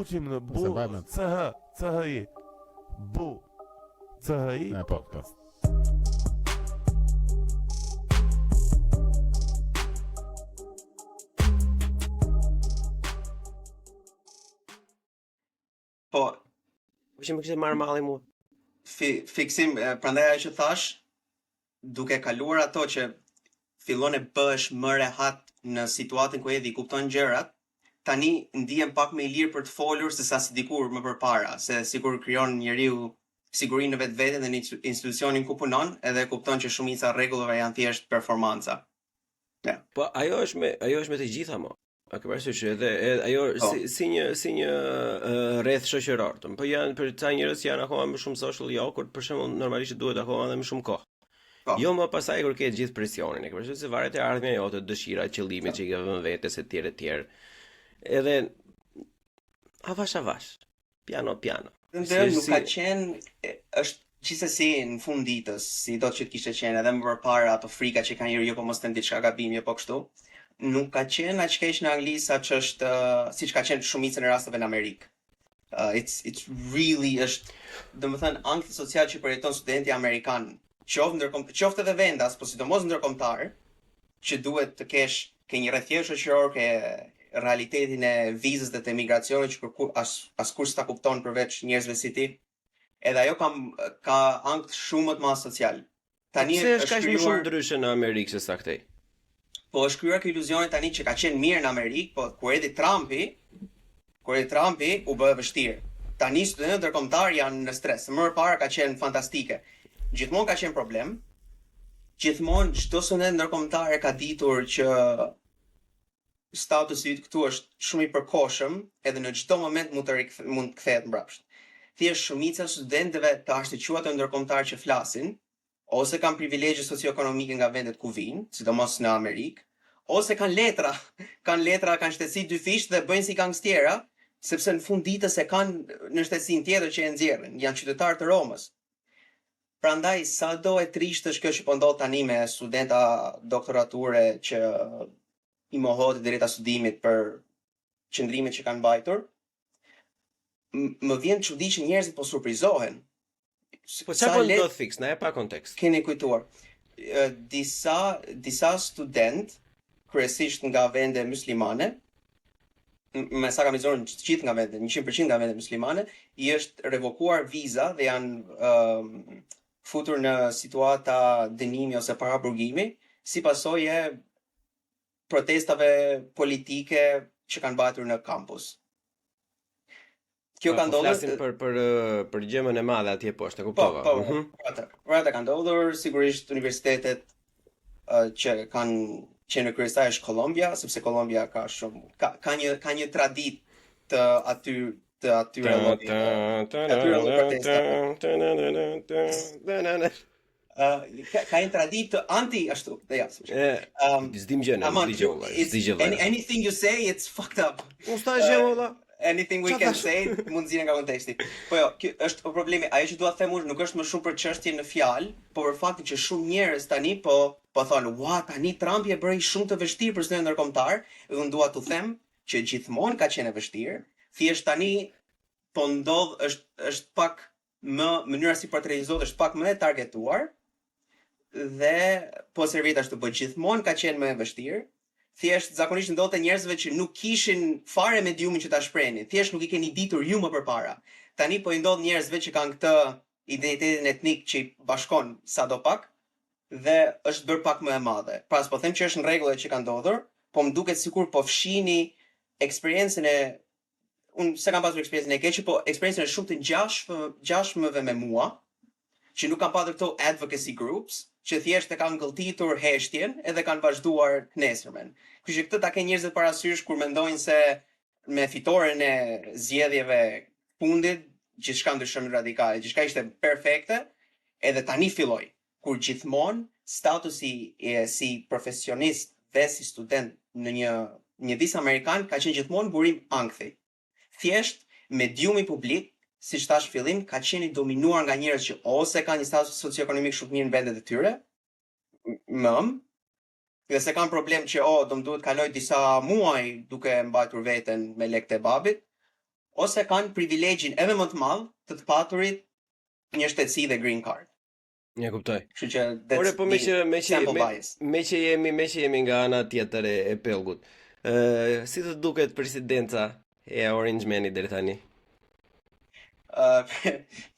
buqim në bu, CHI. Bu, CHI. Po. Po, Që më kishte marrë malli mua. fiksim, prandaj ajo që thash, duke kaluar ato që fillon e bësh më rehat në situatën ku edhi kupton gjërat, tani ndihem pak më i lirë për të folur se sa si dikur më përpara, se sikur krijon njeriu sigurinë në vetveten dhe në institucionin ku punon, edhe kupton që shumica rregullave janë thjesht performanca. Po ajo është me të gjitha mo. A ke parasysh edhe ajo si një rreth shoqëror. Po janë për ca njerëz që janë akoma më shumë social awkward, për shembull normalisht duhet akoma edhe më shumë kohë. Jo më pasaj kur ke gjithë presionin, e ke parasysh se varet e ardhmja jote, dëshira, qëllimet që i ke vënë vetes etj etj. Edhe avash, piano. Nuk ka qenë, është gjithsesi në fund ditës, si do që të kishte qenë edhe më përpara ato frika që kanë njëri jo po mos të ndiç ka gabim, jo po kështu. Nuk ka qenë aq keq në Angli sa që është siç ka qenë shumicën e rasteve në Amerikë. It's really është, domethënë ankthi social që përjeton studenti amerikan, qoftë edhe vendas, po sidomos ndërkombëtar, që duhet të ke një rrethje shoqëror, ke realitetin e vizës dhe të emigracionit që askush s'ta kupton përveç njerëzve si ti. Edhe ajo ka ankth shumë më të madh social. Tani është kaq më shumë ndryshe në Amerikë se sa këtej. Po është krijuar ky iluzioni tani që ka qenë mirë në Amerikë, po kur erdhi Trumpi u bë vështirë. Tani studentët ndërkombëtar janë në stres. Më parë ka qenë fantastike. Gjithmonë ka qenë problem. Gjithmonë çdo student ndërkombëtar ka ditur që statusi yt këtu është shumë i përkohshëm, edhe në çdo moment mund të kthehet mbrapsht. Thjesht shumica studentëve të arsiquatur ndërkombëtar që flasin, ose kanë privilegje socio-ekonomike nga vendet ku vinë, sidomos në Amerikë, ose kanë letra, kanë shtetësi dy fisht dhe bëjnë si gangstjera, sepse në fund ditës e kanë në shtetësinë tjetër që e nxjerrin, janë qytetarë të Romës. Prandaj sado e trisht është kjo që po ndodh tani me studenta doktorature që i mohohet drejta studimit për qëndrimet që kanë mbajtur. Më vjen çudi që njerëzit po surprizohen. Po çfarë po ndodh fiks, na e pa kontekst. Keni kujtuar. Disa student, kryesisht nga vende muslimane, me sa kam izorën të gjithë nga vende, 100% nga vende muslimane, i është revokuar viza dhe janë futur në situata dënimi ose paraburgimi, si pasojë protestave politike që kanë mbajtur në kampus. Kjo ka ndodhur për gjemën e madhe atje poshtë, e kuptova. Ata kanë ndodhur sigurisht universitetet që kanë qenë kryesare është Kolombia, sepse Kolombia ka shumë ka një traditë të atyre ka një traditë anti ashtu, dhe s'dim gjë. Anything you say, it's fucked up. Anything we can say mund zgjidhen nga konteksti. Po jo, ky është problemi. Ajo që dua të them unë nuk është më shumë për çështjen në fjalë, por për faktin që shumë njerëz tani po thonë, "Ua, tani Trumpi e bëri shumë të vështirë për studentë ndërkombëtar." Dhe unë dua t'u them që gjithmonë ka qenë e vështirë. Thjesht tani po ndodh është pak më mënyra si portretizohet është pak më e targetuar dhe po servit ashtu, po gjithmonë ka qenë më e vështirë. Thjesht zakonisht ndodhte njerëzve që nuk kishin fare mediumin që ta shprehin, thjesht nuk I keni ditur ju më përpara. Tani po I ndodh njerëzve që kanë këtë identitetin etnik që I bashkon sadopak dhe është bërë pak më e madhe. Pra s'po them që është në rregull që ka ndodhur, po më duket sikur po fshini eksperiencën e unë se kam pasur eksperiencën e keqe, po eksperiencën e shumë të ngjashmëve me mua, që nuk kanë patur këto advocacy groups, që thjesht e kanë ngëlltitur heshtjen edhe kanë vazhduar nesërmen. Kështu që këtë ta ke njerëzit parasysh kur mendojnë se me fitoren e zgjedhjeve fundit gjithçka ndryshon radikale, gjithçka ishte perfekte, edhe tani filloi kur gjithmonë statusi si profesionist dhe si student në një vis amerikan ka qenë gjithmonë burim ankthi. Thjesht mediumi publik, siç thash fillim, ka qenë I dominuar nga njerëz që ose kanë një status socioekonomik shumë mirë në vendet e tyre, dhe se kanë problem që do më duhet kaloj disa muaj duke mbajtur veten me lekët e babit, ose kanë privilegjin edhe më të madh të paturit një shtetësi dhe green card. Ja kuptoj. Kështu që that's po me që jemi nga ana tjetër e pellgut. Si të duket presidenca e Orange Man-it deri tani?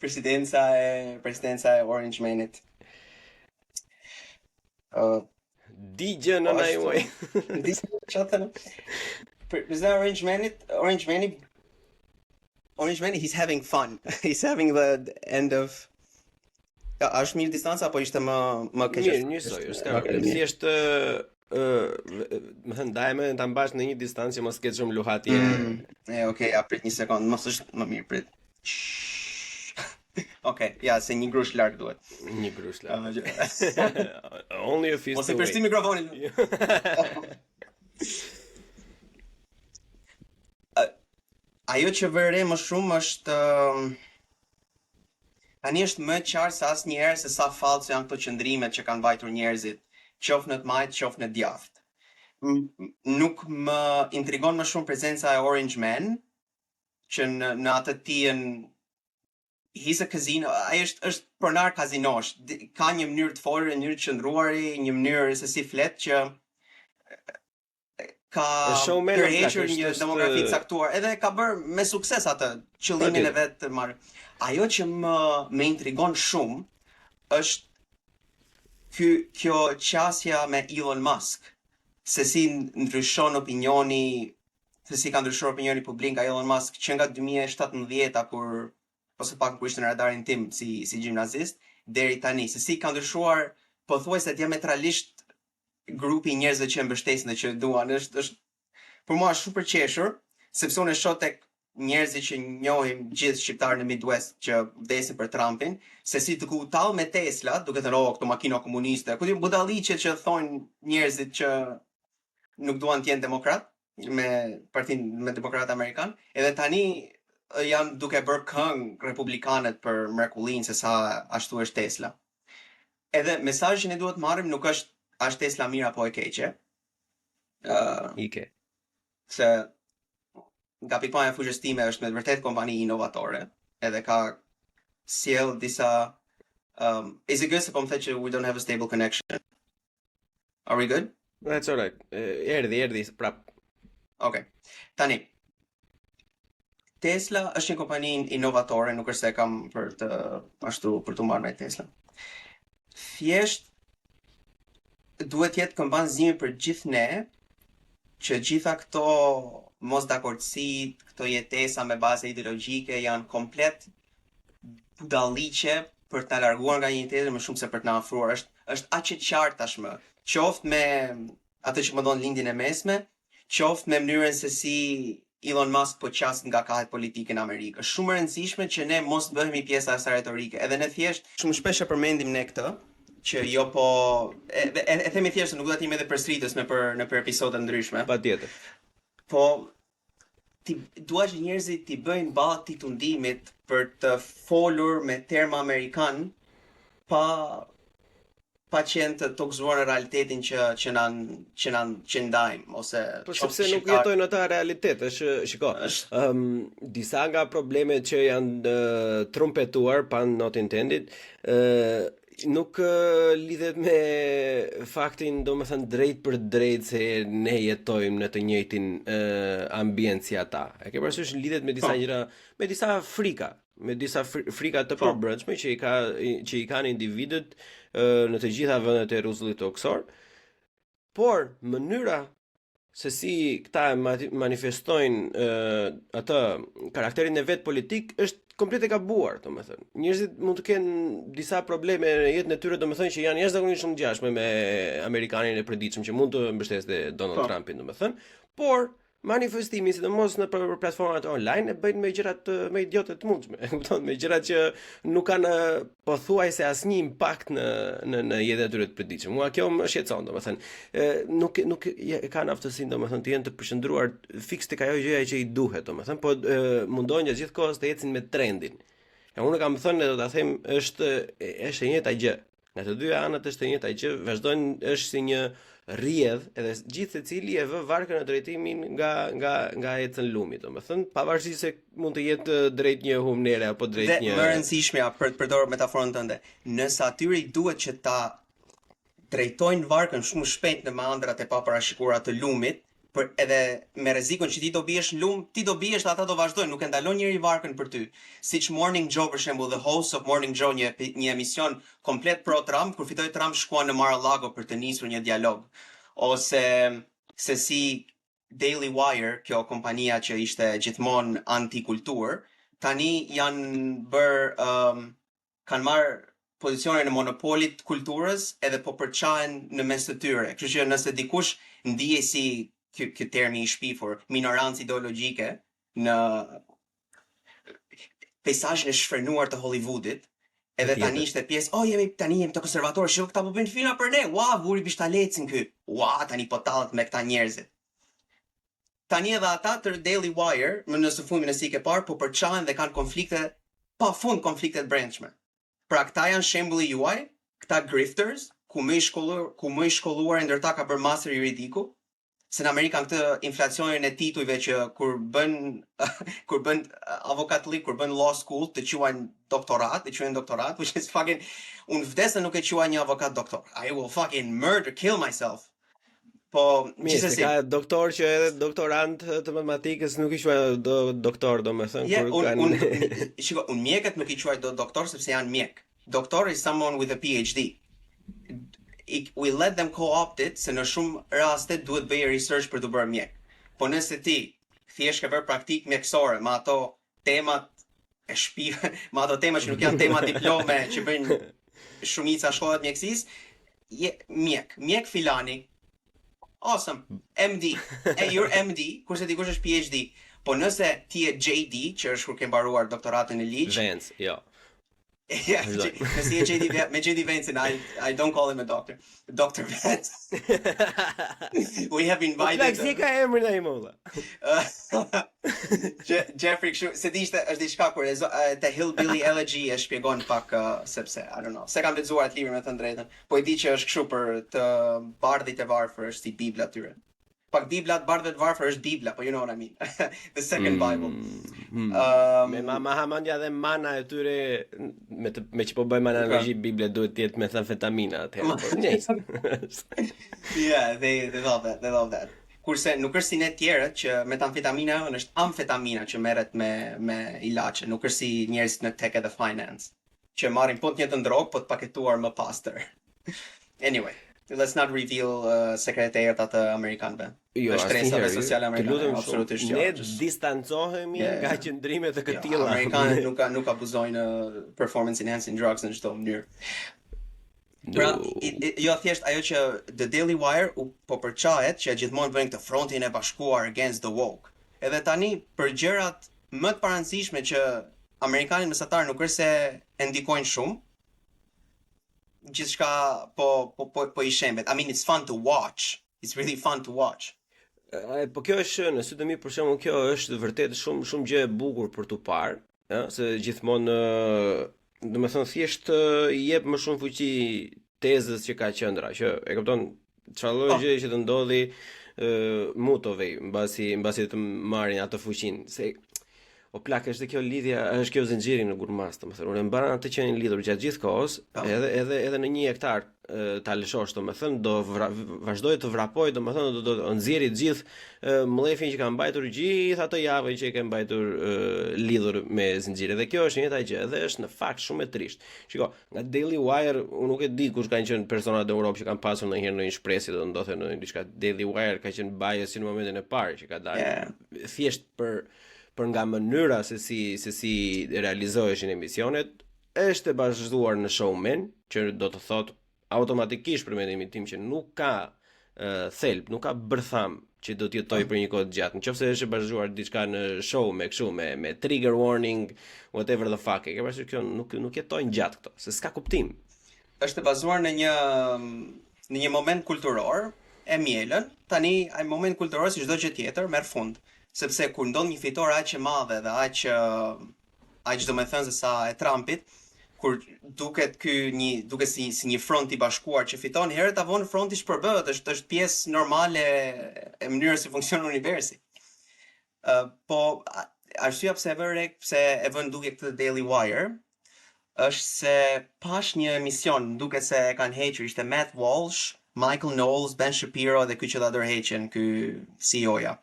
Presidenca e Orange Man-it. Digë në na juaj. Orange Man, he's having fun. He's having the end of. Është mirë distanca apo ishte më keq? Mirë, njësoj, s'ka problem. Thjesht më thënë dajme ta mbash në një distancë që mos ketë shumë luhatje. Okay, ja prit një sekond, mos është më mirë prit. Okay, ja, se një grush larg duhet. Një grush larg. Only a fist. Mos e përshtim mikrofonin. Ajo që vëre më shumë është tani është më qartë se asnjëherë se sa fallse janë këto qëndrimet që kanë mbajtur njerëzit, qoftë në të majt, qoftë në djathtë. Nuk më intrigon më shumë prezenca e Orange Man, që në atë tijen he's a casino, ai është pronar kazinosh, ka një mënyrë të folur, një mënyrë të qëndruari, një mënyrë se si flet që ka përhequr një demografi të caktuar, edhe ka bërë me sukses atë qëllimin e vet të marrë. Ajo që më intrigon shumë është kjo qasja me Elon Musk, se si ndryshon opinioni, se si ka ndryshuar opinioni publik nga Elon Musk që nga 2017 kur ose pak kur ishte në radarin tim si gjimnazist deri tani, se si ka ndryshuar pothuajse diametralisht grupi njerëzve që mbështesin dhe që duan, është për mua shumë përqeshur, sepse unë e shoh tek njerëzit që njohim gjithë shqiptarë në Midwest që vdesin për Trumpin, se si të kutall me Tesla, duke thënë këto makina komuniste, ku di budalliqe që thonë njerëzit që nuk duan të jenë demokrat me demokrat amerikan, edhe tani janë duke bërë këngë republikanët për mrekullinë se sa ashtu është Tesla. Edhe mesazhin e duhet marrim nuk është Tesla mirë apo e keqe. Ike. Se nga pikpamja e fuqes time është me të vërtet kompani inovatore, edhe ka sjell disa is it good se po më the që we don't have a stable connection? Are we good? That's all right. Erdhi prap. Okay. Tani Tesla është një kompani inovatore, nuk është se kam për të marrë me Tesla. Thjesht duhet jetë këmbazimi për gjithë ne që gjitha këto mos dakordësit, këto jetesa me baze ideologjike janë komplet budalliqe për të larguar nga një tjetër më shumë se për të na afruar. Është aq e qartë tashmë, qoftë me atë që më don lindjen e mesme, qoftë me mënyrën se si Elon Musk po qas nga kahet politike në Amerikë. Është shumë e rëndësishme që ne mos bëhemi pjesa e asaj retorike. Edhe ne thjesht shumë shpesh e përmendim ne këtë, që jo po e themi thjesht se nuk do të jemi edhe përsëritës në për episode ndryshme. Patjetër. Po dua që njerëzit t'i bëjnë ballë këtij tundimit për të folur me terma amerikan pa qenë të tokzuar në realitetin që ndajmë ose sepse nuk jetojnë ata realitet, shiko. Disa nga problemet që janë trumpetuar, pun not intended, nuk lidhet me faktin, domethënë drejt për drejt se ne jetojmë në të njëjtin ambient si ata. E ke parasysh lidhet me disa gjëra, me disa frika të përbrendshme që i kanë individët në të gjitha vendet e rruzullit toksor, por mënyra se si këta manifestojnë atë karakterin e vet politik është komplet e gabuar, domethënë. Njerëzit mund të kenë disa probleme në jetën e tyre, domethënë që janë jashtëzakonisht shumë ngjashme me amerikanin e përditshëm që mund të mbështesë Donald Trumpin, domethënë, por manifestimi, sidomos në platformat online, e bëjnë me gjërat me idiotë të mundshme. E kupton, me gjërat që nuk kanë pothuajse asnjë impakt në jetën e tyre të përditshme. Mua kjo më shqetëson, domethënë. Nuk kanë aftësinë, domethënë, të jenë të përqendruar fiks tek ajo gjëja që i duhet, domethënë, po mundojnë gjatë gjithë kohës të ecin me trendin. E unë kam thënë, do ta them, është e njëjta gjë. Nga të dy anët është e njëjta që vazhdojnë është si një rrjedh, edhe gjithë secili e vë varkën në drejtimin nga ecën lumi, domethënë pavarësisht se mund të jetë drejt një humnere apo drejt një. Dhe më rëndësishmja për të përdorur metaforën tënde, nëse atyre i duhet që ta drejtojnë varkën shumë shpejt në meandrat e paparashikuara të lumit, për edhe me rrezikun që ti do biesh në lum, ti do biesh dhe ata do vazhdojnë, nuk e ndalon njëri varkën për ty. Siç Morning Joe për shembull, the host of Morning Joe, një emision komplet pro Trump, kur fitoi Trump shkuan në Mar-a-Lago për të nisur një dialog. Ose se si Daily Wire, kjo kompania që ishte gjithmonë anti-kulturë, tani kanë marrë pozicionin e monopolit të kulturës edhe po përçahen në mes të tyre. Kështu që nëse dikush ndihet si ky termi i shpifur, minorancë ideologjike në peizazhin e shfrenuar të Hollywoodit, edhe tani ishte pjesë, jemi të konservatorë, shiko këta po bëjnë filma për ne, vuri bishtalecin ky, tani po tallet me këta njerëzit. Tani edhe ata të Daily Wire, nëse fundin e si ke parë, po përçahen dhe kanë konflikte, pafund konflikte të brendshme. Pra këta janë shembulli juaj, këta grifters, ku më i shkolluar e ndërta ka bërë master juridiku, se në Amerika këtë inflacionin e titujve që kur bën avokat lik, kur bën law school, të quajnë doktorat, which is fucking, unë vdes nuk e quaj një avokat doktor. I will fucking kill myself. Po, gjithsesi ka doktor që edhe doktorant të matematikës nuk i quajnë doktor, domethënë kur kanë. Shiko, unë mjekët nuk i quaj doktor sepse janë mjek. Doktor is someone with a PhD. We let them co-opt it, se në shumë raste duhet bëj research për të bërë mjek. Po nëse ti thjesht ke bërë praktik mjekësore, me ato temat e shpive, me ato tema që nuk janë tema diplome që bëjnë shumica shkollat mjekësisë, mjek filani. Awesome. MD. You're MD, kurse dikush është PhD. Po nëse ti je JD, që është kur ke mbaruar doktoratën e ligj. Vance, jo. Nëse je JD Vance, and I don't call him a doctor. Dr. Vance. We have invited. Like si ka emrin ai molla. Jeffrey, se di është diçka kur te Hillbilly Elegy e shpjegon pak sepse I don't know. Se kam lexuar atë libër me të drejtën, po i di që është kështu për të bardhit e varfër, është si Bibla tyre. Pak Bibla të bardhëve të varfër është Bibla, po you know what I mean. The second Bible. Me Mahamandja dhe mana e tyre me që po bëjmë analogji, Bibla duhet të jetë metamfetamina atëherë. Yeah, they love that. Kurse nuk është si ne tjerët që metamfetamina është amfetamina që merret me ilaçe, nuk është si njerëzit në tech edhe finance, që marrin po të njëjtën drogë, po të paketuar më pastër. Anyway, let's not reveal sekretet e errta të amerikanëve. Jo, shtresave sociale amerikane, absolutisht jo. Ne distancohemi nga qëndrimet e këtilla. Amerikanët nuk abuzojnë performance enhancing drugs në çdo mënyrë. Pra, jo thjesht ajo që The Daily Wire po përçahet që gjithmonë bëjnë këtë frontin e bashkuar against the woke. Edhe tani për gjërat më të parancishme që amerikanët mesatar nuk është se e ndikojnë shumë, gjithçka po i shembet. I mean, it's fun to watch. It's really fun to watch. Po kjo është, në sy të mi për shembull, kjo është vërtet shumë gjë e bukur për tu parë, se gjithmonë domethënë thjesht i jep më shumë fuqi tezës që ka qendra, që e kupton çfarë lloj gjë që të ndodhi mutove mbasi të marrin atë fuqinë. Se o plak është kjo lidhja, është kjo zinxhiri në gurmas, domethënë unë mbaran atë që janë lidhur gjatë gjithë kohës, edhe në 1 hektar ta lëshosh, domethënë do vazhdoj të vrapoj, domethënë do nxjerrë të gjithë mllefin që ka mbajtur gjithë ato javë që e ka mbajtur lidhur me zinxhire. Dhe kjo është një gjë, edhe është në fakt shumë e trisht. Shiko, nga Daily Wire, unë nuk e di kush kanë qenë personat e Europës që kanë pasur ndonjëherë në një shpresje do ndodhte në diçka. Daily Wire ka qenë bias në momentin e parë që ka dalë thjesht për nga mënyra se si realizoheshin emisionet, është e bashkëzuar në showman, që do të thotë automatikisht për mendimin tim që nuk ka thelb, nuk ka bërtham që do të jetoj për një kohë të gjatë. Nëse është e bashkëzuar diçka në show me kështu me trigger warning, whatever the fuck, e ke parasysh kjo nuk jetojnë gjatë këto, se s'ka kuptim. Është e bazuar në një moment kulturor e mielën, tani ai moment kulturor si çdo gjë tjetër merr fund. Sepse kur ndodh një fitore aq e madhe dhe aq domethënë se sa e Trumpit, kur duket si një front i bashkuar që fiton, herët avon fronti shpërbëhet, është pjesë normale e mënyrës si funksionon universi. Po arsyeja pse e vën duke këtë Daily Wire është se pash një emision, duket se e kanë hequr, ishte Matt Walsh, Michael Knowles, Ben Shapiro dhe ky që ta dërheqen, ky CEO-ja.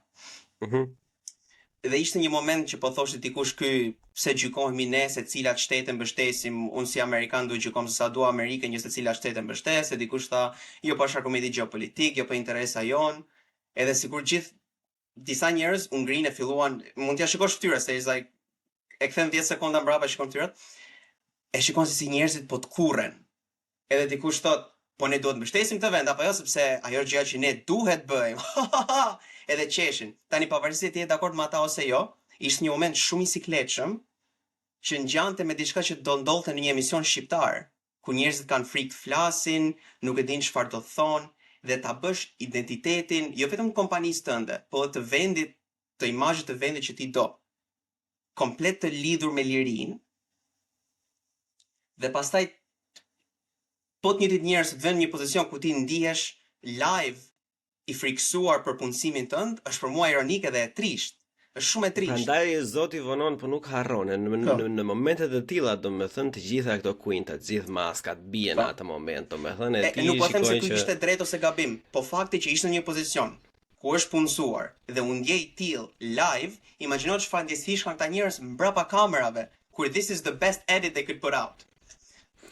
Dhe ishte një moment që po thoshte dikush pse gjykohemi ne se cilat shtete mbështesim, unë si Amerikan duhet gjykom se sa dua Amerikën, një se cilat shtete mbështes, e dikush tha, jo po është argumenti gjeopolitik, jo po interesa jon, edhe sikur disa njerëz Hungrinë filluan, mund t'ja shikosh fytyrën se like, e kthen 10 sekonda mbrapa shikon fytyrat, e shikon si njerëzit po të kurren. Edhe dikush thot, po ne duhet mbështesim këtë vend apo jo, sepse ajo gjëja që ne duhet bëjmë. Edhe qeshin. Tani pavarësisht se ti je dakord me ata ose jo, ishte një moment shumë i sikletshëm që ngjante me diçka që do ndodhte në një emision shqiptar, ku njerëzit kanë frikë të flasin, nuk e dinë çfarë do të thonë, dhe ta bësh identitetin jo vetëm të kompanisë tënde, po të vendit, të imazhit të vendit që ti do, komplet të lidhur me lirinë. Dhe pastaj po të njëjtit njerëz të vënë në një pozicion ku ti ndihesh live i friksuar për punësimin tënd, është për mua ironike dhe e trisht. Është shumë e trisht. Prandaj Zoti vonon, po nuk harron. Në momente të tilla, domethënë të gjitha këto kuinta, të gjithë maskat bien në atë moment, domethënë ti nuk po them se ky ishte drejt ose gabim, po fakti që ishte në një pozicion ku është punësuar dhe u ndjej till live, imagjino çfarë ndjesish kanë këta njerëz mbrapa kamerave, kur this is the best edit they could put out.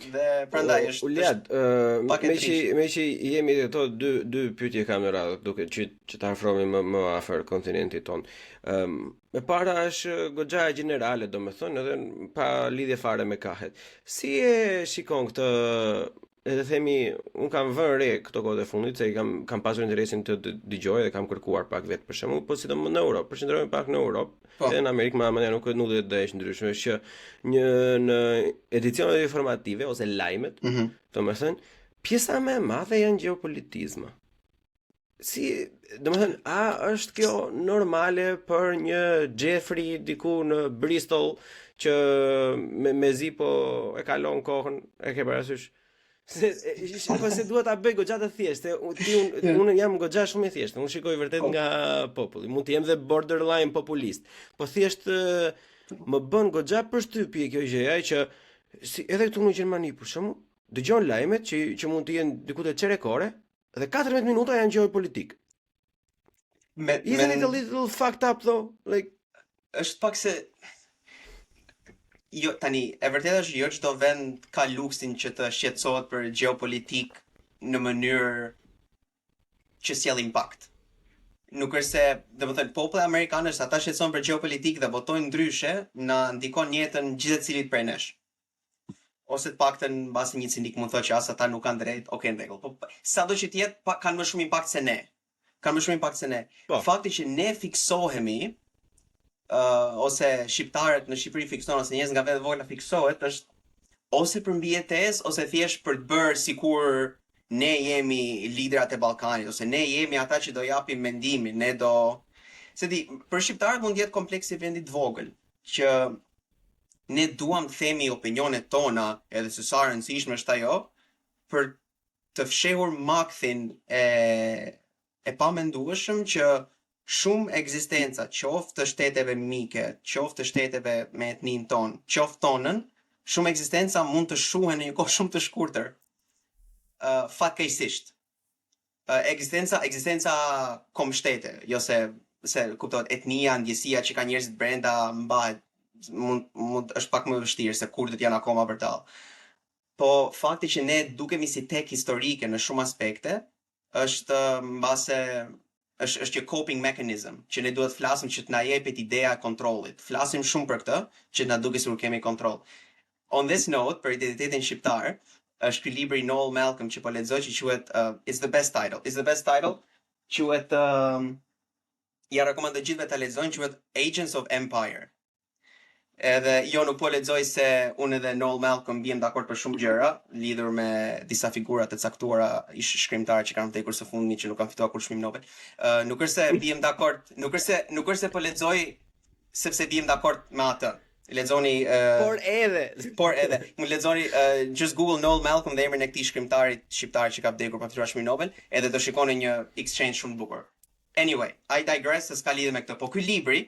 Dhe prandaj është me që jemi këto dy pyetje kam në radhë, duke që ta afrohemi më afër kontinentit ton. E para është goxha gjenerale, domethënë, edhe pa lidhje fare me kahet. Si e shikon këtë, edhe themi, un kam vënë re këto kohë të fundit se kam pasur interesin të dëgjoj dhe kam kërkuar pak vetë për shembull, po sidomos në Europë, përqendrohemi pak në Europë. Edhe në Amerikë më nuk do të është ndryshme, është që në edicionet informative ose lajmet, domethënë, pjesa më e madhe janë gjeopolitizma. Si, domethënë, a është kjo normale për një Jeffrey diku në Bristol që mezi po e kalon kohën, e ke parasysh? Se duhet ta bëj goxha të thjeshtë. Unë jam goxha shumë i thjeshtë. Unë shikoj vërtet nga populli. Mund të jem dhe borderline populist. Po thjesht më bën goxha përshtypje kjo gjëja që edhe këtu në Gjermani për shembull, dëgjon lajmet që mund të jenë diku të çerekore dhe 14 minuta janë gjeopolitik. Isn't it a little fucked up though? Like është pak se jo, tani, e vërtet është jo çdo vend ka luksin që të shqetësohet për gjeopolitik në mënyrë që sjell impakt. Nuk është se, domethënë, populli amerikan është ata shqetësohen për gjeopolitik dhe votojnë ndryshe, na ndikon jetën gjithë secilit prej nesh. Ose të paktën mbasi një cinik mund thotë që as ata nuk kanë drejt, okay, në rregull. Po sado që të jetë kanë më shumë impakt se ne. Fakti që ne fiksohemi ose shqiptarët në Shqipëri fiksohen ose njerëz nga vetë vogla fiksohet është ose për mbijetesë ose thjesht për të bërë sikur ne jemi liderat e Ballkanit ose ne jemi ata që do japim mendimin, ne do se di, për shqiptarët mund të jetë kompleksi i vendit të vogël që ne duam të themi opinionet tona edhe se sa rëndësishme është ajo për të fshehur makthin e pamendueshëm që shumë ekzistenca, qoftë të shteteve mike, qoftë të shteteve me etnin ton, qoftë tonën, shumë ekzistenca mund të shuhen në një kohë shumë të shkurtër. Fatkeqësisht. Ekzistenca kombështete, jo se kuptohet etnia, ndjesia që ka njerëzit brenda mbahet, mund është pak më vështirë se kurdët janë akoma vërtall. Po fakti që ne dukemi si tek historike në shumë aspekte, është mbase është që coping mechanism, që ne duhet flasim që të na jepet ideja e kontrollit. Flasim shumë për këtë, që na duket sikur kemi kontroll. On this note, për identitetin shqiptar, është ky libri Noel Malcolm që po lexoj që quhet It's the best title. Quhet ja rekomandoj gjithëve ta lexojnë, quhet Agents of Empire. Edhe jo nuk po lexoj se unë edhe Noel Malcolm biem dakord për shumë gjëra lidhur me disa figura të caktuara ish shkrimtarë që kanë vdekur së fundmi që nuk kanë fituar kur çmim Nobel. Nuk është se biem dakord, nuk është se po lexoj sepse biem dakord me atë. lexoni por edhe mund lexoni just Google Noel Malcolm dhe emrin e këtij shkrimtarit shqiptar që ka vdekur pa fituar çmimin Nobel, edhe do shikoni një exchange shumë të bukur. Anyway, I digress, s'ka lidhje me këtë. Po ky libri,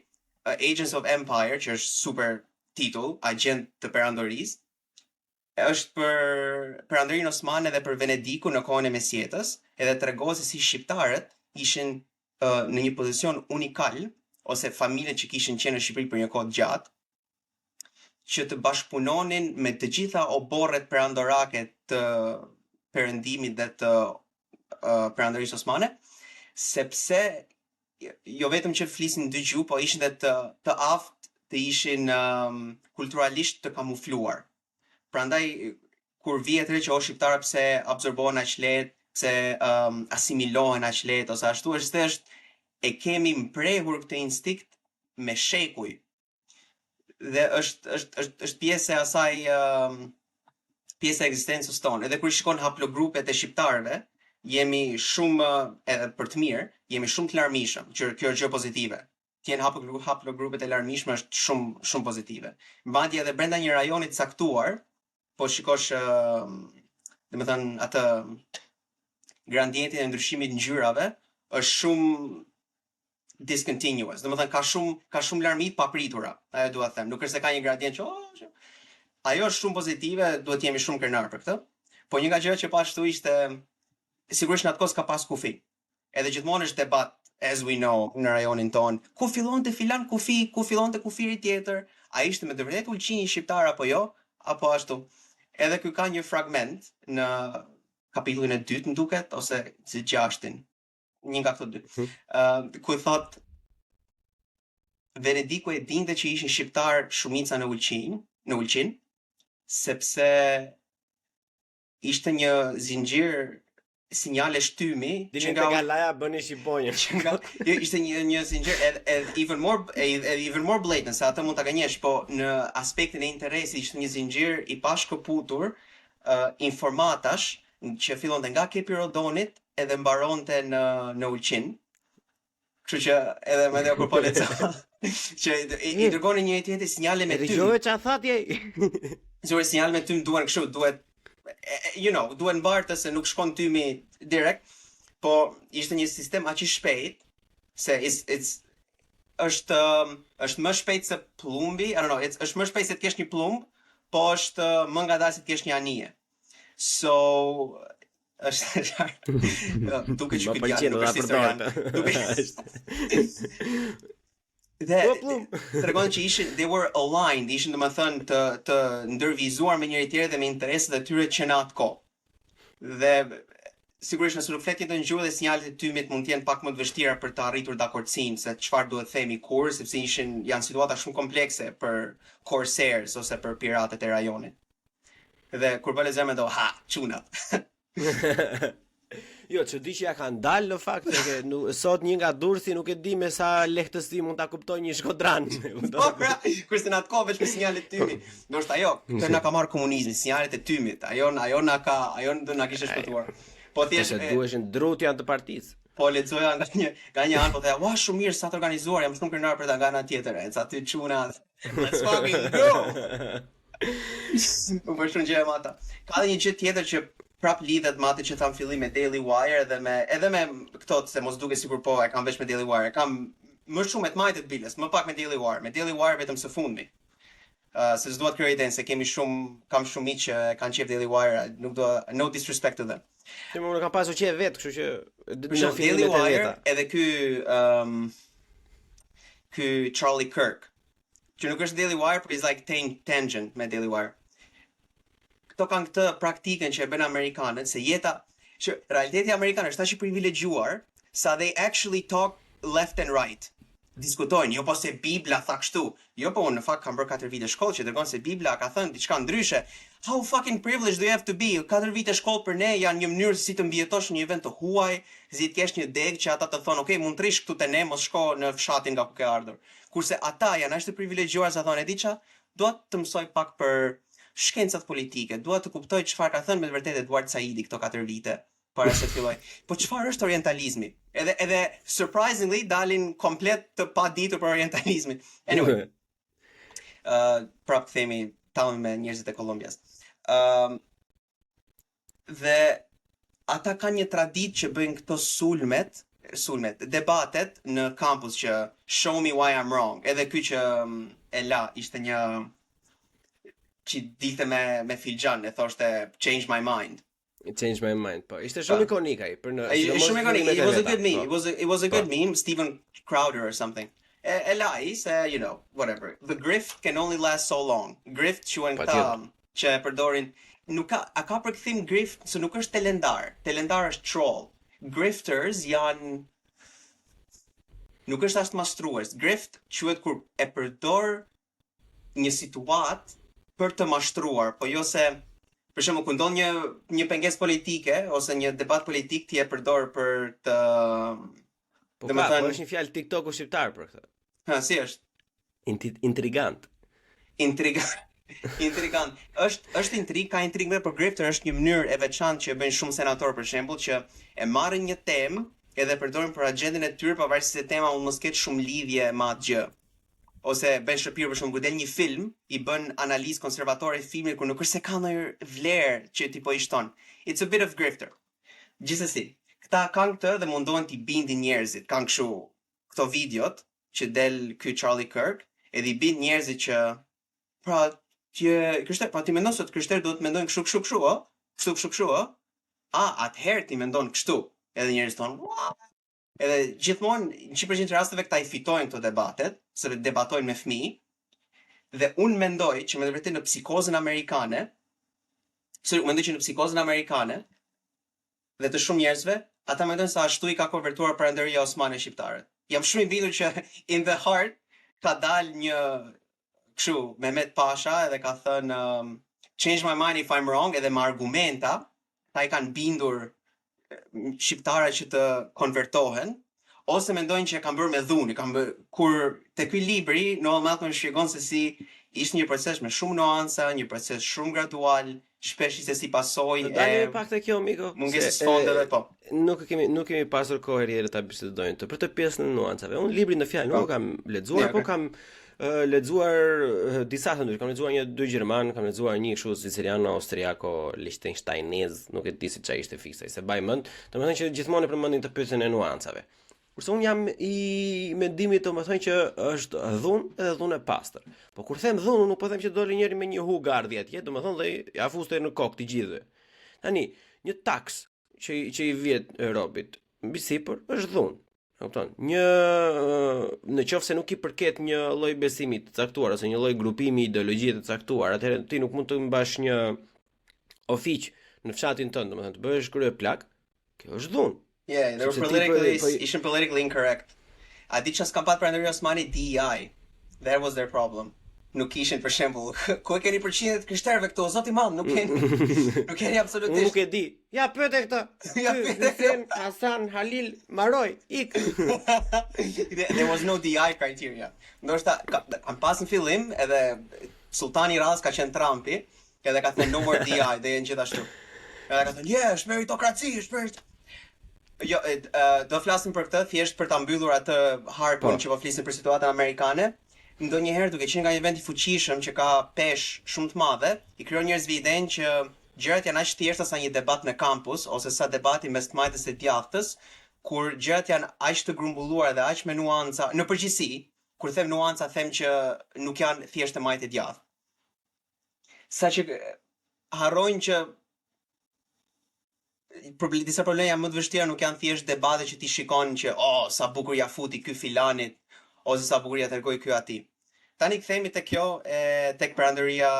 Agents of Empire, që është super titull, Agent të Perandorisë, është për Perandorinë Osmane dhe për Venedikun në kohën e Mesjetës, edhe tregon se si shqiptarët ishin në një pozicion unikal, ose familjet që kishin qenë në Shqipëri për një kohë gjatë, që të bashkëpunonin me të gjitha oborret perandorake të perëndimit dhe të Perandorisë Osmane, sepse jo vetëm që flisin dy gjuhë, po ishin dhe të aftë, të ishin kulturalisht të kamufluar. Prandaj kur vihet re që shqiptarë pse absorbohen aq lehtë, pse asimilohen aq lehtë ose ashtu, është e kemi mprehur këtë instinkt me shekuj. Dhe është pjesë e asaj pjesë e ekzistencës tonë. Edhe kur shikon haplogrupet e shqiptarëve, jemi shumë edhe për të mirë, jemi shumë të larmishëm, që kjo është gjë pozitive. Të jenë haplogrupet e larmishme është shumë pozitive. Madje edhe brenda një rajoni të caktuar, po shikosh domethënë atë gradientin e ndryshimit ngjyrave është shumë discontinuous. Domethënë ka shumë larmi të papritura. Ajo dua të them. Nuk është se ka një gradient që ajo është shumë pozitive, duhet jemi shumë krenar për këtë. Po një nga gjërat që pashtu ishte sigurisht në atë kohë ka pas kufi. Edhe gjithmonë është debat, as we know, në rajonin ton. Ku fillonte filan kufi, ku fillonte kufiri tjetër? A ishte me të vërtetë ulçini shqiptar apo jo? Apo ashtu? Edhe ky ka një fragment në kapitullin e 2, më duket, ose 6-in. Një nga këto dy. Ku thot Venediku e dinte që ishin shqiptar shumica në Ulqin, sepse ishte një zinxhir sinjale shtymi që nga Galaja bëni shqiponjë. Ishte një zinxhir even more blatant, se atë mund ta gënjesh, po në aspektin e interesit ishte një zinxhir i pashkëputur informatash që fillonte nga Kepi Rodonit edhe mbaronte në Ulqin. Kështu që edhe më dhe kur po lexo që i dërgonin një tjetër sinjale me ty. Dëgjoj çfarë thatje. Zure sinjale me ty duan kështu, duhet duhet mbartë se nuk shkon tymi direkt, po ishte një sistem aq i shpejt se është më shpejt se plumbi, I don't know, është më shpejt se të kesh një plumb, po është më ngadalë se të kesh një anije. So është duke që këtë janë, nuk është historian. Dhe tregon që they were aligned, ishin domethënë të ndërvizuar me njëri tjetrin dhe me interesat e tyre që në atë kohë. Dhe sigurisht nëse nuk flet jetën gjuhë dhe sinjalet e tymit mund të jenë pak më të vështira për të arritur dakordsinë se çfarë duhet themi kur, sepse janë situata shumë komplekse për corsairs ose për piratët e rajonit. Dhe kur bële zemre do çuna. Jo, që di që ja kanë dalë në fakt se sot një nga Durrësi nuk e di me sa lehtësi mund ta kuptoj një shkodran. Po pra, kurse në atë kohë veç me sinjalet e tymit. Ndoshta ajo, këtë na ka marrë komunizmi, sinjalet e tymit. Ajo do na kishte shpëtuar. Po thjesht duheshin drut janë të partisë. Po lexoja nga një anë, po thoya, "Ua, shumë mirë sa të organizuar, jam shumë krenar për ta nga ana tjetër." Ca ty çuna. Let's fucking go. Po vështron gjë me ata. Ka edhe një gjë tjetër që prap lidhet me atë që tham fillim me Daily Wire edhe me këto se mos duket sikur po e kam veç me Daily Wire. Kam më shumë me të majtë të bilës, më pak me Daily Wire. Me Daily Wire vetëm së fundmi. Se s'dua të krijoj idenë se kam shumë miq që kanë qef Daily Wire, nuk do no disrespect to them. Ti më kam pasur qef vet, kështu që në Daily Wire edhe ky Charlie Kirk. Që nuk është Daily Wire, but it's like tangent me Daily Wire. Këto kanë këtë praktikën që e bën amerikanët, se që realiteti amerikan është aq i privilegjuar sa they actually talk left and right. Diskutojnë, jo po se Bibla tha kështu. Jo po unë në fakt kam bërë 4 vite shkollë që tregon se Bibla ka thënë diçka ndryshe. How fucking privileged do you have to be? 4 vite shkollë për ne janë një mënyrë si të mbijetosh në një vend të huaj, si të kesh një degë që ata të thonë, "Ok, mund të rish këtu te ne, mos shko në fshatin nga ku ke ardhur." Kurse ata janë aq të privilegjuar sa thonë, "E di ç'a, dua të mësoj pak për shkencat politike, dua të kuptoj çfarë ka thënë me të vërtetë Eduard Saidi këto 4 vite para se të filloj. Po çfarë është orientalizmi?" Edhe surprisingly dalin komplet të paditur për orientalizmin. Anyway. Prap themi tallën me njerëzit e Kolombjas. Dhe ata kanë një traditë që bëjnë këto sulmet, debatet në kampus që show me why I'm wrong. Edhe ky që e la ishte një që dilte me filxhan, e thoshte change my mind. Change my mind, po. Ishte shumë ikonik ai për në. Shumë ikonik. It was a good meme. It was a good meme. Stephen Crowder or something. E la se, you know, whatever. The grift can only last so long. Grift quhen këta që e përdorin. A ka përkthim grift, se nuk është telendar. Telendar është troll. Grifters janë nuk është as mashtrues. Grift quhet kur e përdor një situatë për të mashtruar, po jo se për shembull kur ndon një pengesë politike ose një debat politik ti e përdor për të po është një fjalë TikToku shqiptar për këtë. Si është? Intrigant. Intrigant. Është intrig, ka intrigë për grifter, është një mënyrë e veçantë që bëjnë shumë senatorë për shembull që e marrin një temë edhe përdorin për agjendën e tyre pavarësisht se tema mund mos ketë shumë lidhje me atë gjë. Ose Ben Shapiro për shembull kur del një film, i bën analizë konservatore e filmit kur nuk është se ka ndonjë vlerë që ti po i shton. It's a bit of grifter. Gjithsesi, këta kanë këtë dhe mundohen t'i bindin njerëzit. Kanë këto videot që del ky Charlie Kirk, edhe i bind njerëzit që pra ti mendon se krishterët duhet të mendojnë kështu, ë? Kështu, ë? Atëherë ti mendon kështu. Edhe njerëzit thonë, "Wow." Edhe gjithmonë në 100% të rasteve këta i fitojnë këto debatet, se debatojnë me fëmijë. Dhe unë mendoj që me të vërtetë në psikozën amerikane, dhe të shumë njerëzve, ata mendojnë se ashtu i ka konvertuar Perëndëria Osmane shqiptarët. Jam shumë i bindur që in the heart ka dalë një Mehmet Pasha edhe ka thënë change my mind if I'm wrong, edhe me argumenta, ta i kanë bindur shqiptara që të konvertohen, ose mendojnë që e kanë bërë me dhunë, kur te ky libri Noel Malcolm shpjegon se si ishte një proces me shumë nuanca, një proces shumë gradual, shpesh ishte si pasojë e pak të kjo miko, mungesës fondeve po. Nuk kemi pasur kohë rrjedhë ta bisedojmë për të pjesën e nuancave. Unë librin në fjalë nuk kam lexuar, po kam lexuar disa të ndryshme. Kam lexuar 2 gjerman, kam lexuar një kështu siciliano, austriako, liechtensteinez, nuk e di se çfarë ishte fikse, se baj mend, domethënë që gjithmonë përmendin të pjesën e nuancave. Kurse unë jam i mendimit domethënë që është dhunë edhe dhunë e pastër. Po kur them dhunë, nuk po them që doli njëri me një hugardhi atje, domethënë dhe ja fuste në kokë të gjithëve. Tani, një taks që i vjet robit mbi sipër është dhunë. Kupton? Në qoftë se nuk i përket një lloj besimi të caktuar ose një lloj grupimi ideologjie të caktuar, atëherë ti nuk mund të mbash një ofiq në fshatin tënd, domethënë të bëhesh kryeplak, kjo është dhunë. Yeah, they were politically incorrect. A di çfarë s'ka pat Perëndëria Osmane DEI. That was their problem. Nuk kishin për shembull, ku e keni përqindjet krishterëve këtu, zoti i madh, nuk keni absolutisht. Nuk e di. Ja pyete këtë. Hussein Hasan Halil Maroj, ik. There was no DI criteria. Ndoshta kam pas në fillim edhe Sultani Raz ka qenë Trumpi, edhe ka thënë no more DI, dhe janë gjithashtu. Edhe ka thënë, "Yes, meritokraci, është." Jo, do flasim për këtë thjesht për ta mbyllur atë harpun që po flisim për situatën amerikane. Ndonjëherë duke qenë nga një vend i fuqishëm që ka peshë shumë të madhe, i krijon njerëzve idenë që gjërat janë aq thjeshta sa një debat në kampus ose sa debati mes të majtës e djathtës, kur gjërat janë aq të grumbulluara dhe aq me nuanca. Në përgjithësi, kur them nuanca, them që nuk janë thjesht të majtë e djathtë. Saqë harrojnë që disa probleme janë më të vështira, nuk janë thjesht debate që ti shikon që sa bukur ja futi ky filanit ose sa bukur ja tregoi ky atij. Tani kthehemi tek kjo tek Perëndëria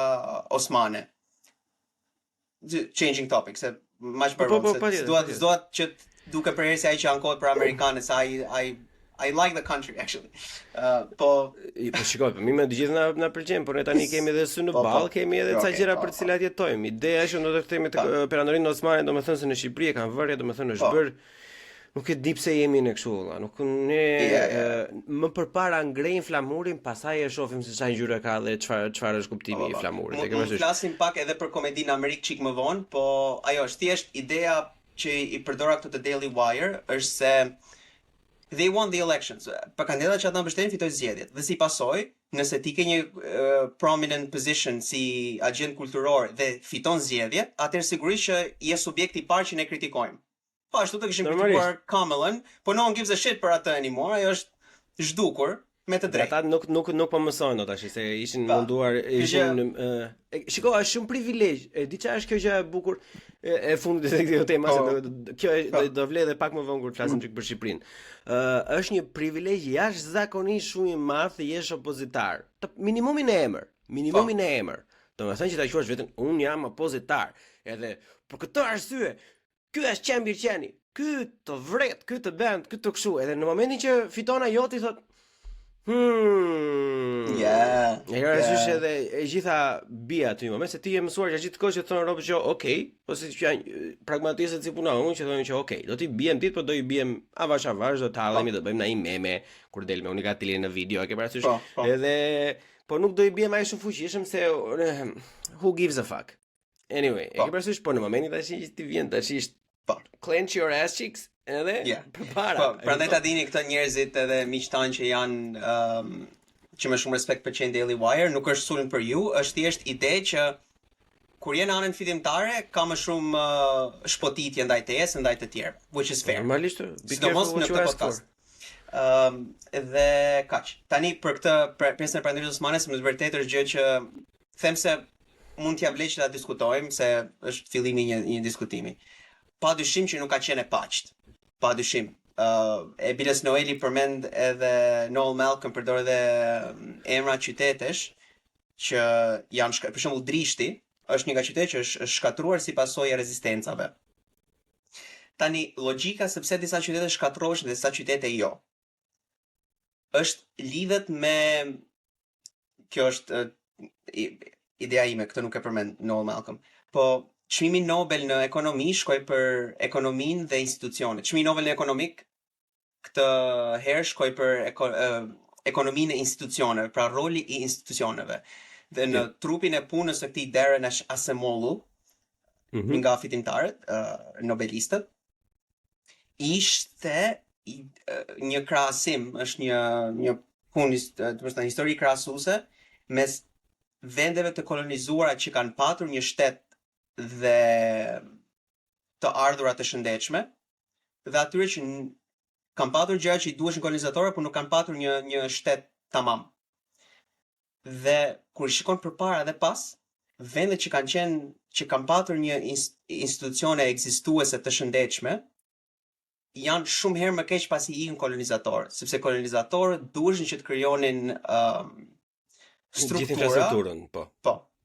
Osmane. Changing topics, se much better. Duat që duke përherë se ai që ankohet për amerikanët, se I like the country actually. Po shikoj, mi me të gjithë na pëlqen, por ne tani kemi edhe sy në ball, kemi edhe ca gjëra për të cilat jetojmë. Ideja është që do të kthehemi tek Perëndërinë Osmane, domethënë se në Shqipëri e kanë vërë, domethënë është bërë. Nuk e di pse jemi në kështu valla. Nuk më përpara ngrejnë flamurin, pastaj e shohim se çfarë ngjyre ka dhe çfarë është kuptimi i flamurit. Mund të flasim pak edhe për komedinë në Amerikë çik më vonë, po ajo është thjesht ideja që i përdora këtu të Daily Wire është se they won the elections. Për kandidatat që ata mbështetin fitoi zgjedhjet. Dhe si pasojë, nëse ti ke një prominent position si agent kulturor dhe fiton zgjedhjet, atëherë sigurisht që je subjekti i parë që ne kritikojmë. Po ashtu të kishim kritikuar Kamallën, po no one gives a shit për atë anymore, ajo është zhdukur me të drejtë. Ata nuk po mësojnë do tash se ishin munduar shiko, është shumë privilegj. Di çfarë është kjo gjë e bukur e fundit të këtij tema se kjo do vlen edhe pak më vonë kur flasim çik për Shqipërinë. Është një privilegj jashtëzakonisht shumë i madh të jesh opozitar. Minimumin e emër. Domethënë që ta quash veten un jam opozitar. Edhe për këtë arsye, ky është Qembir Qeni. Ky të vret, ky të bën, ky të kshu. Edhe në momentin që fiton ajo ti thot është edhe e gjitha bia aty moment se ti je mësuar që gjithë kohë që thonë robë që okay, ose që janë pragmatistët si puna unë që thonë që okay, do t'i biem ditë, po do i biem avash, do të hallemi, do bëjmë na një meme kur del me unikatili në video, e ke parasysh? Edhe po nuk do i biem ai shumë fuqishëm se who gives a fuck. Anyway, e ke parasysh, po në momentin tash që ti vjen tash clench your ass cheeks. Edhe përpara. Prandaj ta dini këto njerëzit edhe miqtan që janë që me shumë respekt për qenë Daily Wire, nuk është sulm për ju, është thjesht ide që kur je në anën fitimtare ka më shumë shpotitje ndaj teje se ndaj të tjerëve, which is fair. Normalisht, sidomos në këtë podcast. Dhe kaq. Tani për këtë pjesën e Prandërisë Osmane, më të vërtetë është gjë që them se mund t'ja vlej që ta diskutojmë se është fillimi i një diskutimi. Pa dyshim që nuk ka qenë e paqt. Pa dyshim. E Biles Noeli përmend edhe Noel Malcolm përdor edhe emra qytetesh që janë për shembull Drishti është një nga qytetet që është shkatruar si pasojë e rezistencave. Tani logjika sepse disa qytete shkatrohen dhe disa qytete jo. Është lidhet me kjo është ideja ime, këtë nuk e përmend Noel Malcolm. Po çmimi Nobel në ekonomi shkoi për ekonominë dhe institucionet. Çmimi Nobel në ekonomik këtë herë shkoi për ekonominë e institucioneve, pra roli i institucioneve. Dhe në trupin e punës së këtij Darren Acemoglu, nga fitimtarët, nobelistët, ishte një krahasim, është një punë, domethënë histori krahasuese mes vendeve të kolonizuara që kanë patur një shtet dhe të ardhurat të shëndetshme, dhe atyre që kanë patur gjëra që i duheshin kolonizatorëve, por nuk kanë patur një shtet tamam. Dhe kur shikon përpara dhe pas, vendet që kanë patur një institucione ekzistuese të shëndetshme, janë shumë herë më keq pasi ikën kolonizatorë, sepse kolonizatorët duheshin që të krijonin infrastrukturën, po.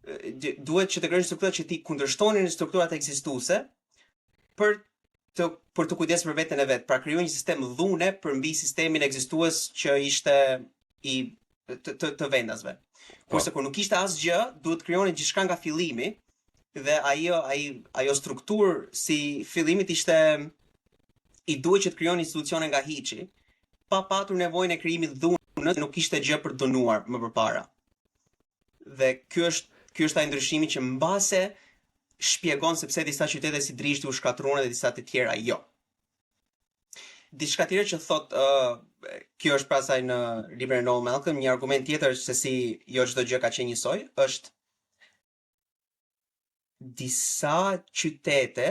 Duhet që të krijonin struktura që ti kundërshtonin strukturat ekzistuese për të kujdesur për veten e vet, pra krijuan një sistem dhune përmbi sistemin ekzistues që ishte të vendasve. Kurse kur nuk ishte asgjë, duhet krijonin gjithçka nga fillimi dhe ajo strukturë si fillimit ishte i duhet që të krijon institucione nga hiçi, pa patur nevojën e krijimit dhunës, nuk ishte gjë për dënuar më përpara. Dhe ky është ai ndryshimi që mbase shpjegon sepse disa qytete si Drishti u shkatruan dhe disa të tjera jo. Diçka tjetër që thot kjo është pasaj në librin e Noel Malcolm, një argument tjetër se si jo çdo gjë ka qenë njësoj, është disa qytete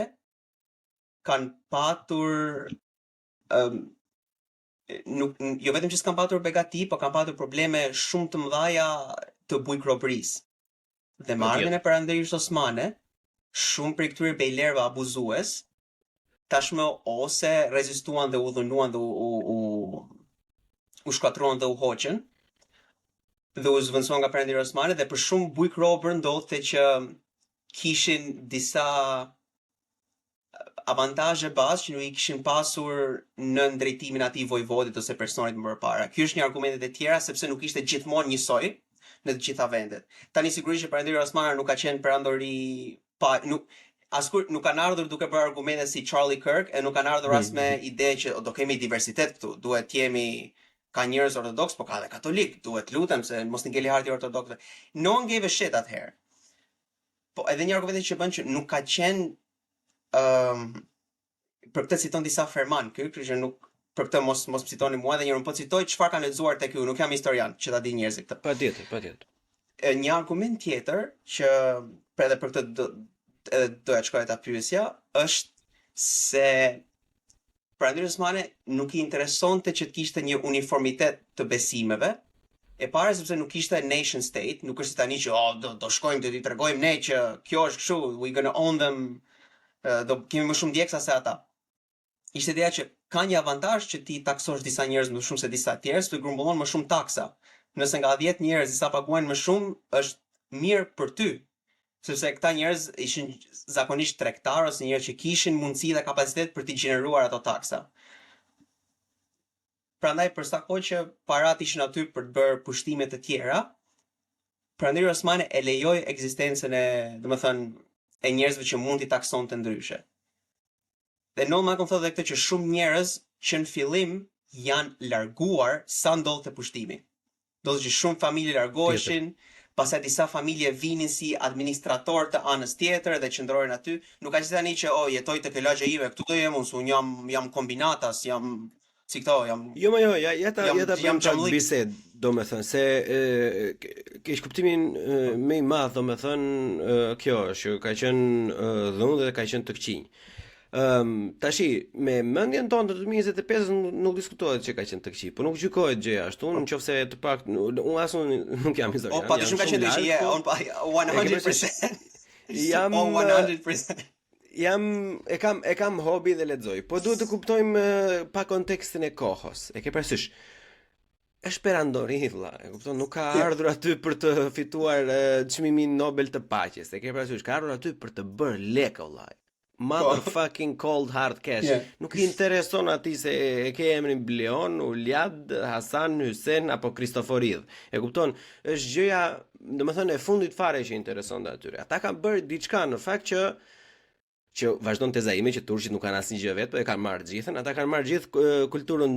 kanë patur jo vetëm që s'kan patur begati, po kanë patur probleme shumë të mëdha të bujkrobërisë. Dhe me ardhmën e Perandërisë Osmane, shumë prej këtyre bejlerëve abuzues tashmë ose rezistuan dhe u dhunuan dhe u shkatruan dhe u hoqën dhe u zvendësuan nga Perandëria Osmane, dhe për shumë bujkrobër ndodhte që kishin disa avantazhe bazë që nuk i kishin pasur në drejtimin atij vojvodit ose personit më përpara. Ky është një argumentet e tjera sepse nuk ishte gjithmonë njësoj në të gjitha vendet. Tani sigurisht që Perandëria Osmane nuk ka qenë perandori askur nuk kanë ardhur duke bërë argumente si Charlie Kirk, e nuk kanë ardhur as me ide që do kemi diversitet këtu, duhet jemi ka njerëz ortodoks, po ka dhe katolik, duhet lutem se mos të ngeli harti ortodoksve. No one gave a shit atëherë. Po edhe një argument që bën që nuk ka qenë për këtë citon disa Ferman, që nuk për këtë mos citoni mua dhe njërën po citoj çfarë kanë lexuar tek ju, nuk jam historian që ta di njerëzit këtë. Patjetër. Një argument tjetër që edhe për këtë doja të shkoj ta pyesja është se Prandaj Osmane nuk I interesonte që të kishte një uniformitet të besimeve. E para sepse nuk ishte nation state, nuk është tani që do shkojmë të I tregojmë ne që kjo është kështu, we gonna own them, do kemi më shumë djegsa se ata. Ishte ideja që ka një avantazh që ti taksosh disa njerëz më shumë se disa tjerë, se grumbullon më shumë taksa. Nëse nga 10 njerëz disa paguajnë më shumë, është mirë për ty. Sepse këta njerëz ishin zakonisht tregtar ose njerëz që kishin mundësi dhe kapacitet për të gjeneruar ato taksa. Prandaj për sa kohë që parat ishin aty për të bërë pushtime të tjera, Prandaj Osmane e lejoi ekzistencën e njerëzve që mund t'i taksonte ndryshe. Dhe normal kam thotë këtë që shumë njerëz që në fillim janë larguar sa ndodhte pushtimi. Do të thotë që shumë familje largoheshin, pastaj disa familje vinin si administrator të anës tjetër dhe qëndrohen aty. Nuk ka qenë tani që jetoj tek lagja ime, këtu do jem unë, jam kombinatas, jam si këto, jam. Jo, ja ta bëjmë bisedë, domethënë se kish kuptimin më I madh, domethënë kjo është që ka qenë dhunë dhe ka qenë të këqinj. Tashi me mendjen tonë të 2025 nuk diskutohet që ka qenë të këqij, po nuk gjykohet gjëja ashtu, nëse të pak unë as nuk jam historian. Po patjetër ka qenë të këqij, 100%. Jam 100%. E kam hobi dhe lexoj, po duhet të kuptojmë pa kontekstin e kohës. E ke parasysh? Është perandori vëlla, e kupton, nuk ka ardhur aty për të fituar çmimin Nobel të paqes. E ke parasysh, ka ardhur aty për të bërë lekë vëlla. Motherfucking cold hard cash. Nuk I intereson atij se e ke emrin Bleon, Uliad, Hasan, Hysén apo Kristoforidh. E kupton? Është gjëja, domethënë e fundit fare që interesonte atyre. Ata kanë bërë diçka në fakt që vazhdon teza ime që turqit nuk kanë asnjë gjë vetë, po e kanë marrë gjithën. Ata kanë marrë gjithë kulturën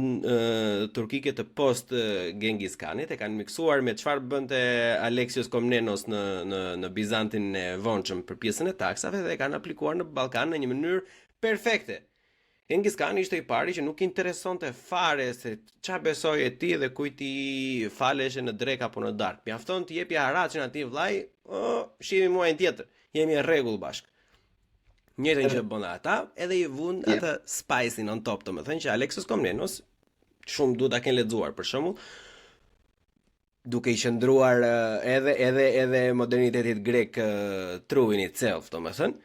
turkike të post Genghis Khanit, e kanë miksuar me çfarë bënte Alexios Komnenos në Bizantin e vonshëm për pjesën e taksave dhe e kanë aplikuar në Ballkan në një mënyrë perfekte. Genghis Khan ishte I pari që nuk interesonte fare se ç'a besoje ti dhe kujt I faleshe në drek apo në dark. Mjafton të jepja haraçin atij vllai, shihemi muajin tjetër. Jemi në rregull bashk. Njëtën që bëna ata, edhe I vun atë spice-in on top, të më thënë që Alexios Komnenos, shumë duhet ta kenë lexuar për shembull, duke I qëndruar edhe modernitetit grek truin itself, të më thënë,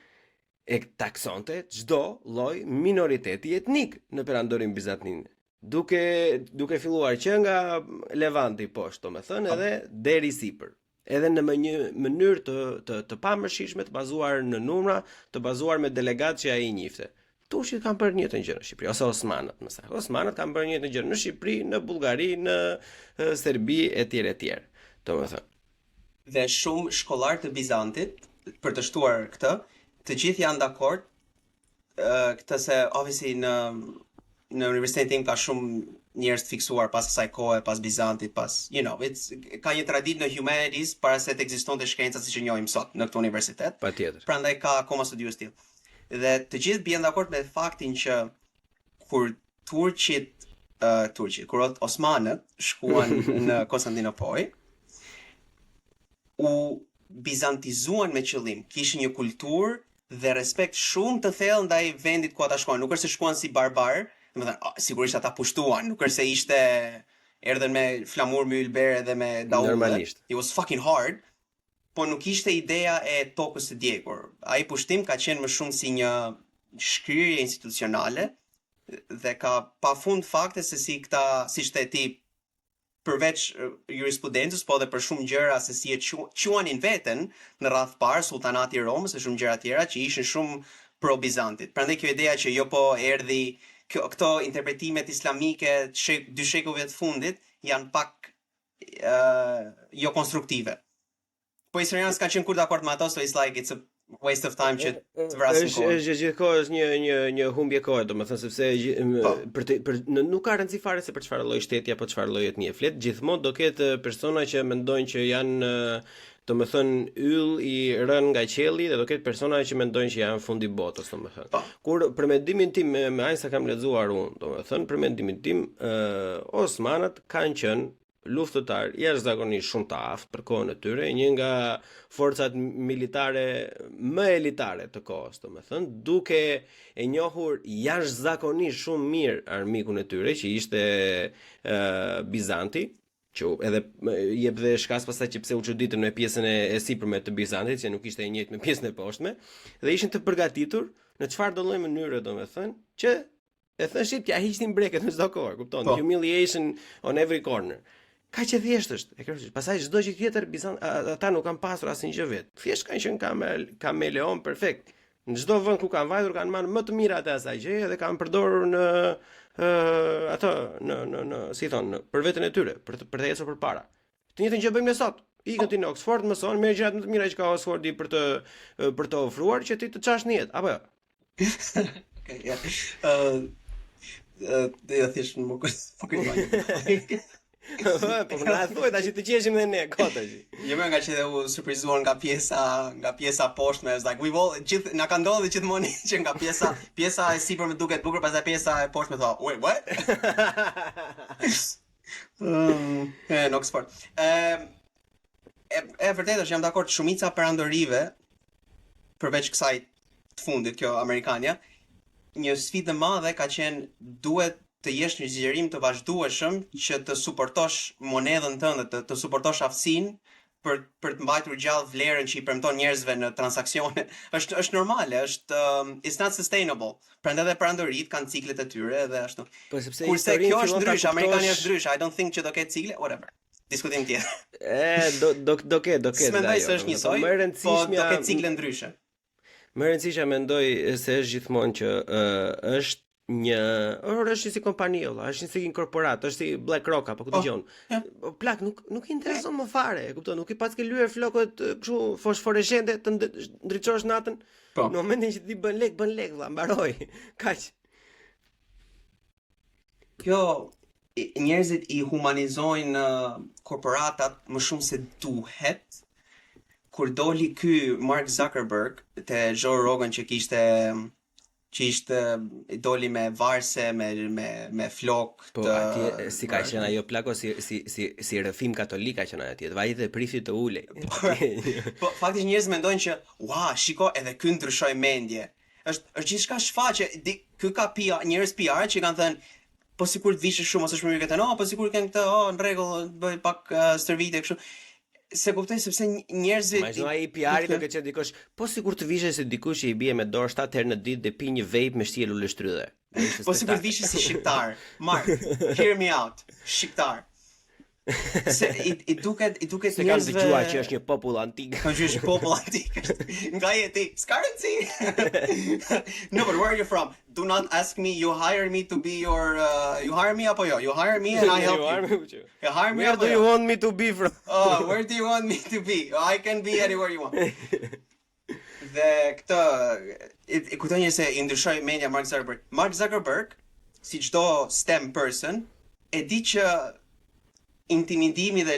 e taksonte çdo lloj minoriteti etnik në perandorin bizantin. Duke filluar që nga Levanti poshtë, të më thënë, edhe deri sipër. Edhe në një mënyrë të pamërshishme, të bazuar në numra, të bazuar me delegat që ai I njifte. Turqit kanë bërë njëjtën gjë në Shqipëri, ose Osmanët, më saktë. Osmanët kanë bërë njëjtën gjë në Shqipëri, në Bullgari, në Serbi etj. Domethënë. Dhe shumë shkollar të Bizantit, për të shtuar këtë, të gjithë janë dakord këtë se obviously në universitetin tim ka shumë njerëz të fiksuar pas asaj kohe, pas Bizantit, pas, ka një traditë në humanities para se të ekzistonte shkenca siç e njohim sot në këtë universitet. Patjetër. Prandaj ka akoma studiues tillë. Dhe të gjithë bien dakord me faktin që kur kur Osmanët shkuan në Konstantinopol, u bizantizuan me qëllim, kishin një kulturë dhe respekt shumë të thellë ndaj vendit ku ata shkuan. Nuk është se shkuan si barbar, domethënë sigurisht ata pushtuan, nuk është se erdhën me flamur me ylbere dhe me daulle. Normalisht. It was fucking hard, po nuk ishte ideja e tokës së djegur. Ai pushtim ka qenë më shumë si një shkrirje institucionale dhe ka pafund fakte se si këta, siç the ti, përveç jurisprudencës, po edhe për shumë gjëra se si e quanin veten në radh parë sultanati I Romës e shumë gjëra tjera që ishin shumë pro Bizantit. Prandaj kjo ideja që jo po erdhi këto interpretimet islamike 2 shekujve të fundit janë pak jo konstruktive. Po historianët kanë qenë kur dakord me ato, so it's like it's a waste of time që të vrasin kohën. Është gjithkohës një humbje kohe, domethënë sepse nuk ka rëndësi fare se për çfarë lloj shteti apo çfarë lloj etnie flet, gjithmonë do ketë persona që mendojnë që janë të më thënë yll I rën nga qielli dhe do ketë persona që mendojnë që janë fundi botës, do më thënë. Kur për mendimin tim me aq sa kam lexuar unë, do më thënë për mendimin tim, Osmanët kanë qenë luftëtar jashtëzakonisht shumë të aftë për kohën e tyre, një nga forcat militare më elitare të kohës, do më thënë, duke e njohur jashtëzakonisht shumë mirë armikun e tyre, që ishte Bizanti, që edhe jep dhe shkas pastaj që pse u çuditën me pjesën e sipërme të Bizantit, që nuk ishte e njëjtë me pjesën e poshtme, dhe ishin të përgatitur në çfarë do lloj mënyre, domethënë, që e thënë shit, ja hiqnin breket në çdo kohë, kupton? Humiliation on every corner. Kaq e thjesht është, e kuptoj. Pastaj çdo gjë tjetër ata nuk kanë pasur asnjë gjë vet. Thjesht kanë qenë kameleon perfekt. Në çdo vend ku kanë vajtur kanë marrë më të mirat e asaj gjëje dhe kanë përdorur në ato në si thon, për veten e tyre, për të ecur përpara. Të njëjtën gjë bëjmë ne sot. Ikën ti në Oxford, mëson, merr gjërat më të mira që ka Oxfordi për të ofruar që ti të çash në jetë, apo jo? Okej, ja. Ja thjesht më kujtoj. Po na thuaj tash të qeshim dhe ne kota që. Jo më nga që u surprizuar nga pjesa poshtme, like we all gjithë na ka ndodhur gjithmonë që nga pjesa e sipërme duket bukur, pastaj pjesa e poshtme thonë, "Wait, what?" Në Oxford. E vërtetë është, jam dakord, shumica perandorive përveç kësaj të fundit, kjo Amerikania, një sfidë e madhe ka qenë duhet të jesh një zgjerim të vazhdueshëm që të suportosh monedhën tënde, të suportosh aftësinë për të mbajtur gjallë vlerën që I premton njerëzve në transaksione. Është normale, it's not sustainable. Prandaj edhe perandorit kanë ciklet e tyre dhe ashtu. Po sepse kurse kjo është ndryshe, Amerikani është ndryshe. I don't think që do ketë cikle, whatever. Diskutim tjetër. Do ketë. S'mendoj se është njësoj, po do ketë cikle ndryshe. Më rëndësishme mendoj se është gjithmonë që është është si kompani, është si një korporat, është si BlackRock apo ku dëgjon. Plak nuk I intereson më fare, e kupton, nuk I pas ke lyer flokët kështu fosforeshente të ndriçosh natën. Në momentin që ti bën lek valla, mbaroi. Kaq. Kjo njerëzit I humanizojnë korporatat më shumë se duhet. Kur doli ky Mark Zuckerberg te Joe Rogan që ishte doli me varse, me flok të... Po, atje si ka qenë ajo plako, si rëfim katolik ka qenë atje, vajit dhe prifti të ulej. Po, faktisht njerëz mendojnë që, shiko, edhe ky ndryshoi mendje. Është gjithçka shfaqe, ky ka njerëz PR që kanë thënë, po sikur të vishë shumë ose shumë mirë këta, po sikur kanë këtë, në rregull, bëj pak stërvite kështu. Se kuptoj sepse njerëzit imagjino ai PR-i do të qenë dikush, po sikur të vishej se dikush që I bie me dorë 7 herë në ditë dhe pi një vape me shtjelë ullështrydhe. Po sikur të vishej si shqiptar. Mark, hear me out. Shqiptar. Se I duket se kanë dëgjuar që është një popull antik. Kanë dëgjuar që popull antik. Nga jeti, currency. No, but where are you from? Do not ask me. You hire me to be your you hire me apo jo? You hire me and I help you. You hire me. Where do you want me to be from? Oh, where do you want me to be? I can be anywhere you want. Dhe këtë I kujtoj se I ndryshoi mendja Mark Zuckerberg. Mark Zuckerberg, si çdo STEM person, e di që intimidimi dhe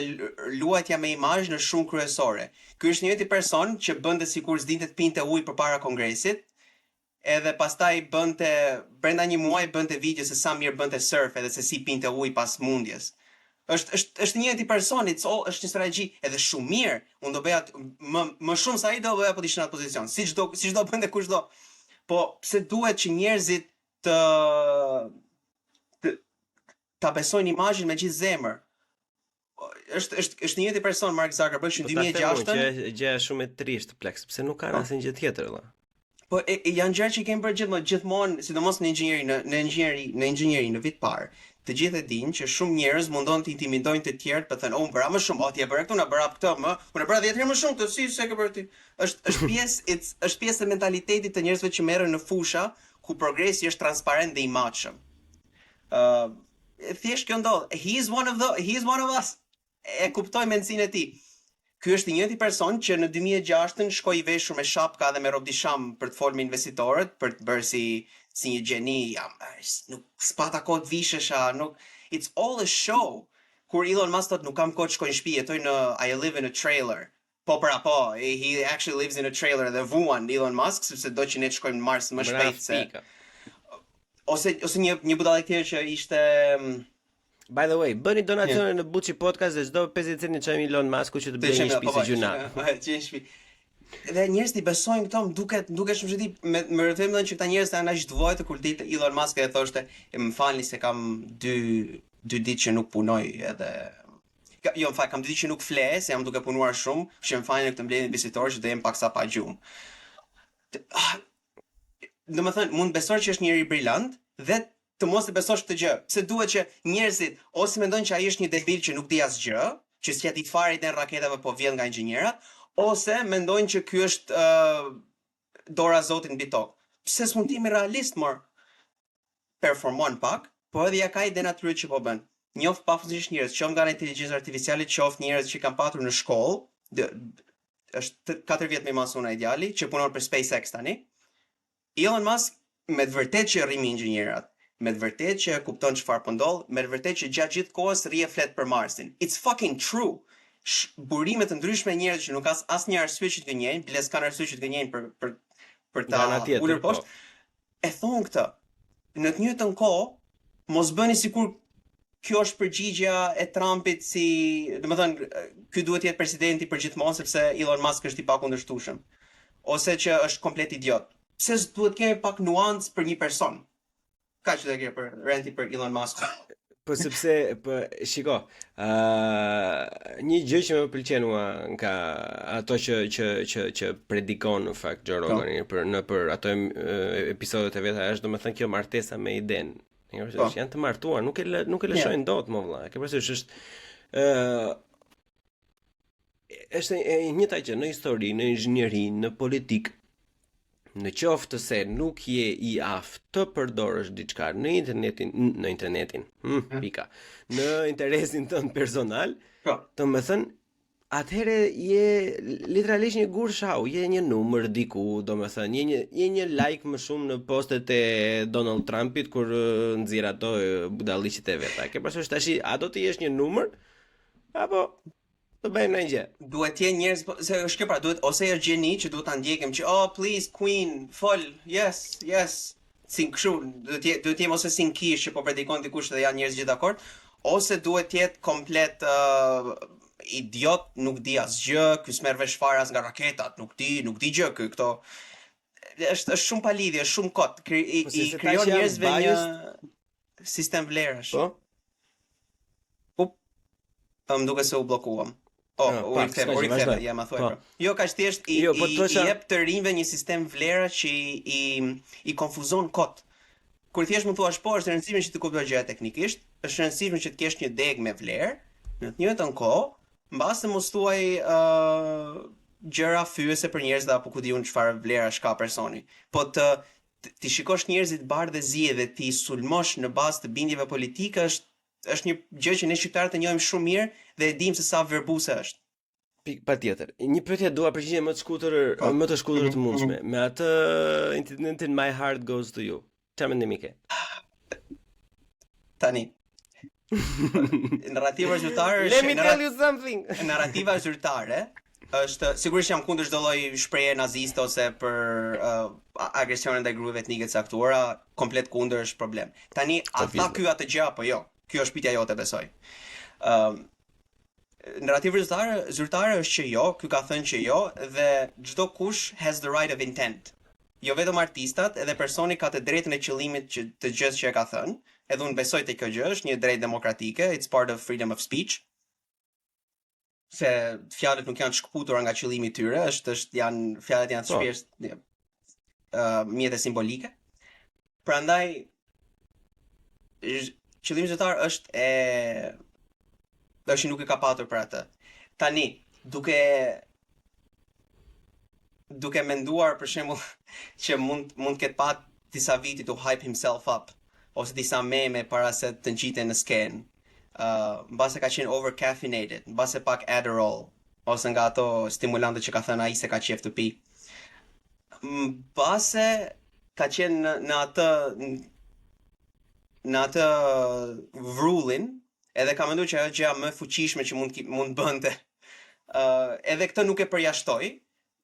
luajtja me imazh në shumë kryesore. Ky është njëti person që bënte sikur s'dinte të pinte ujë përpara kongresit, edhe pastaj bënte brenda një muaji bënte video se sa mirë bënte surf edhe se si pinte ujë pas mundjes. Është njëti person, është një strategji edhe shumë mirë. Unë do bëja më shumë se ai do bëja po të ishin në atë pozicion. Si çdo bënte kushdo. Po pse duhet që njerëzit ta besojnë imazhin me gjithë zemër? Është një njëti person Mark Zuckerberg që në 2006 gjë shumë e trisht plak, sepse nuk kanë asnjë gjë tjetër valla. Po janë gjëra që kemi bërë gjithmonë, sidomos në inxhinieri në vit parë. Të gjithë e dinë që shumë njerëz mundon të intimidojnë të tjerët, për thënë, unë bëra më shumë, ti e bëra këtu, na bëra këtë, unë e bëra 10 herë më shumë këtë, si e ke bërë ti? Është pjesë e mentalitetit të njerëzve që merren në fusha ku progresi është transparent dhe I matshëm. Thjesht kjo ndodh. He is one of us. E kuptoj mendsinë e tij. Ky është I njëjti person që në 2006 shkoi I veshur me shapka dhe me rob disham për të folur me investitorët, për të bërë si një gjeni, nuk s'pata kohë të vishesha, nuk it's all a show. Kur Elon Musk thotë nuk kam kohë të shkoj në shtëpi, jetoj I live in a trailer. Po pra po, he actually lives in a trailer dhe vuan Elon Musk sepse do që ne të shkojmë në Mars më shpejt se ose një budallë tjetër që ishte By the way, bëni donacione në Buçi Podcast dhe çdo 50 cent çojmë Elon Musku që të bëjë një shtëpi si gjuna. Dhe njerëzit i besojnë këto, duket shumë zhëti me rrethim që këta njerëz janë aq të vojtë kur ditë Elon Musk e thoshte, "Më falni se kam dy ditë që nuk punoj edhe jo, më fal, kam 2 ditë që nuk fle, se jam duke punuar shumë, që më falni këtë mbledhje vizitor që do jem paksa pa gjumë." Domethënë, mund besosh që është njëri brillant dhe të mos e besosh këtë gjë. Pse duhet që njerëzit ose mendojnë që ai është një debil që nuk di asgjë, që s'ka ditë fare idën raketave po vjen nga inxhinierat, ose mendojnë që ky është dora e Zotit mbi tokë. Pse s'mund të jemi realist, mor? Performon pak, po edhe ja ka ide natyrë që po bën. Njoft pafundësisht njerëz, qoftë nga inteligjenca artificiale, qoftë njerëz që kanë patur në shkollë, është 4 vjet më mas unë ideali, që punon për SpaceX tani. Elon Musk me të vërtet që rrimi inxhinierat, me të vërtet që kupton çfarë po ndodh, me të vërtet që gjatë gjithë kohës rri e flet për Marsin. It's fucking true. Burime të ndryshme njerëz që nuk ka asnjë arsye që të gënjejnë, biles kanë arsye që të gënjejnë për ta ulur poshtë. E thon këtë. Në të njëjtën kohë, mos bëni sikur kjo është përgjigjja e Trumpit si, domethënë, ky duhet të jetë presidenti përgjithmonë sepse Elon Musk është i pakundërshtueshëm, ose që është komplet idiot. Pse duhet kemi pak nuancë për një person? Kaq të ke për renti për Elon Musk. Po sepse shiko, një gjë që më pëlqen nga ato që predikon në fakt Joe Rogan për ato episodet e veta është domethënë kjo martesa me iden. Janë të martuar, nuk e lëshojnë dot më vëlla. Ke parasysh është e njëjta gjë në histori, në inxhinieri, në politik. Në qoftë se nuk je i aftë të përdorësh diçka në internetin, pika, në interesin tënd personal, të më thënë, atëherë je literalisht një gurshau, je një numër diku, do më thënë, je një like më shumë në postet e Donald Trumpit kur nxjerr ato budalliqit e veta. Ke parasysh tash a do të jesh një numër apo të bëjmë në gjë. Duhet të jenë njerëz, se është kjo pra, duhet ose është gjeni që duhet ta ndjekim që oh please queen, fol, yes. Si kështu, duhet të jem ose si në kish që po predikon dikush dhe janë njerëz gjithë dakord, ose duhet të jetë komplet idiot, nuk di asgjë, ky s'merr vesh fare as nga raketat, nuk di gjë ky këto. Është shumë pa lidhje, është shumë kot. I krijon njerëzve një sistem vlerash. Po. Më duket se u bllokuam. U riktheve, ja më thuaj. Jo, kaq thjesht i jep të rinjve një sistem vlera që i konfuzon kot. Kur thjesht më thuash po, është e rëndësishme që të kuptosh gjëra teknikisht, është e rëndësishme që të kesh një deg me vlerë, në të njëjtën kohë, mbase mos thuaj gjëra fyese për njerëz apo ku diun çfarë vlera ka personi. Po ti shikosh njerëzit bardhë dhe zi dhe ti sulmosh në bazë të bindjeve politike është një gjë që ne shqiptarët e njohim shumë mirë dhe e dimë se sa verbuse është. Patjetër. Një pyetje dua përgjigje më të shkurtër të mundshme. Me atë incidentin My Heart Goes to You. Çfarë mendimi ke? Tani. Narrativa zyrtare Let me tell you something. Narrativa zyrtare është sigurisht jam kundër çdo lloj shprehje naziste ose për agresionin ndaj grupeve etnike të caktuara, komplet kundër, është problem. Tani a tha ky atë gjë apo jo? Kjo është pyetja jote, besoj. Narrativa zyrtare është që jo, ky ka thënë që jo dhe çdo kush has the right of intent. Jo vetëm artistat, edhe personi ka të drejtën e qëllimit të gjës që e ka thënë, edhe unë besoj te kjo gjë, është një drejtë demokratike, it's part of freedom of speech. Se fjalët nuk janë shkputura nga qëllimi i tyre, fjalët janë shpesh mjete simbolike. Prandaj qëllimi zyrtar është nuk e ka patur për atë. Tani, duke menduar për shembull që mund ketë pat disa viti to hype himself up ose disa meme para se të ngjiten në skenë. Mbase ka qenë over caffeinated, mbase pak Adderall ose nga ato stimulante që ka thënë ai se ka qejf të pi. Mbase ka qenë në atë vrullin, edhe ka menduar që ajo gjëja më fuqishme që mund bënte edhe këtë nuk e përjashtoj,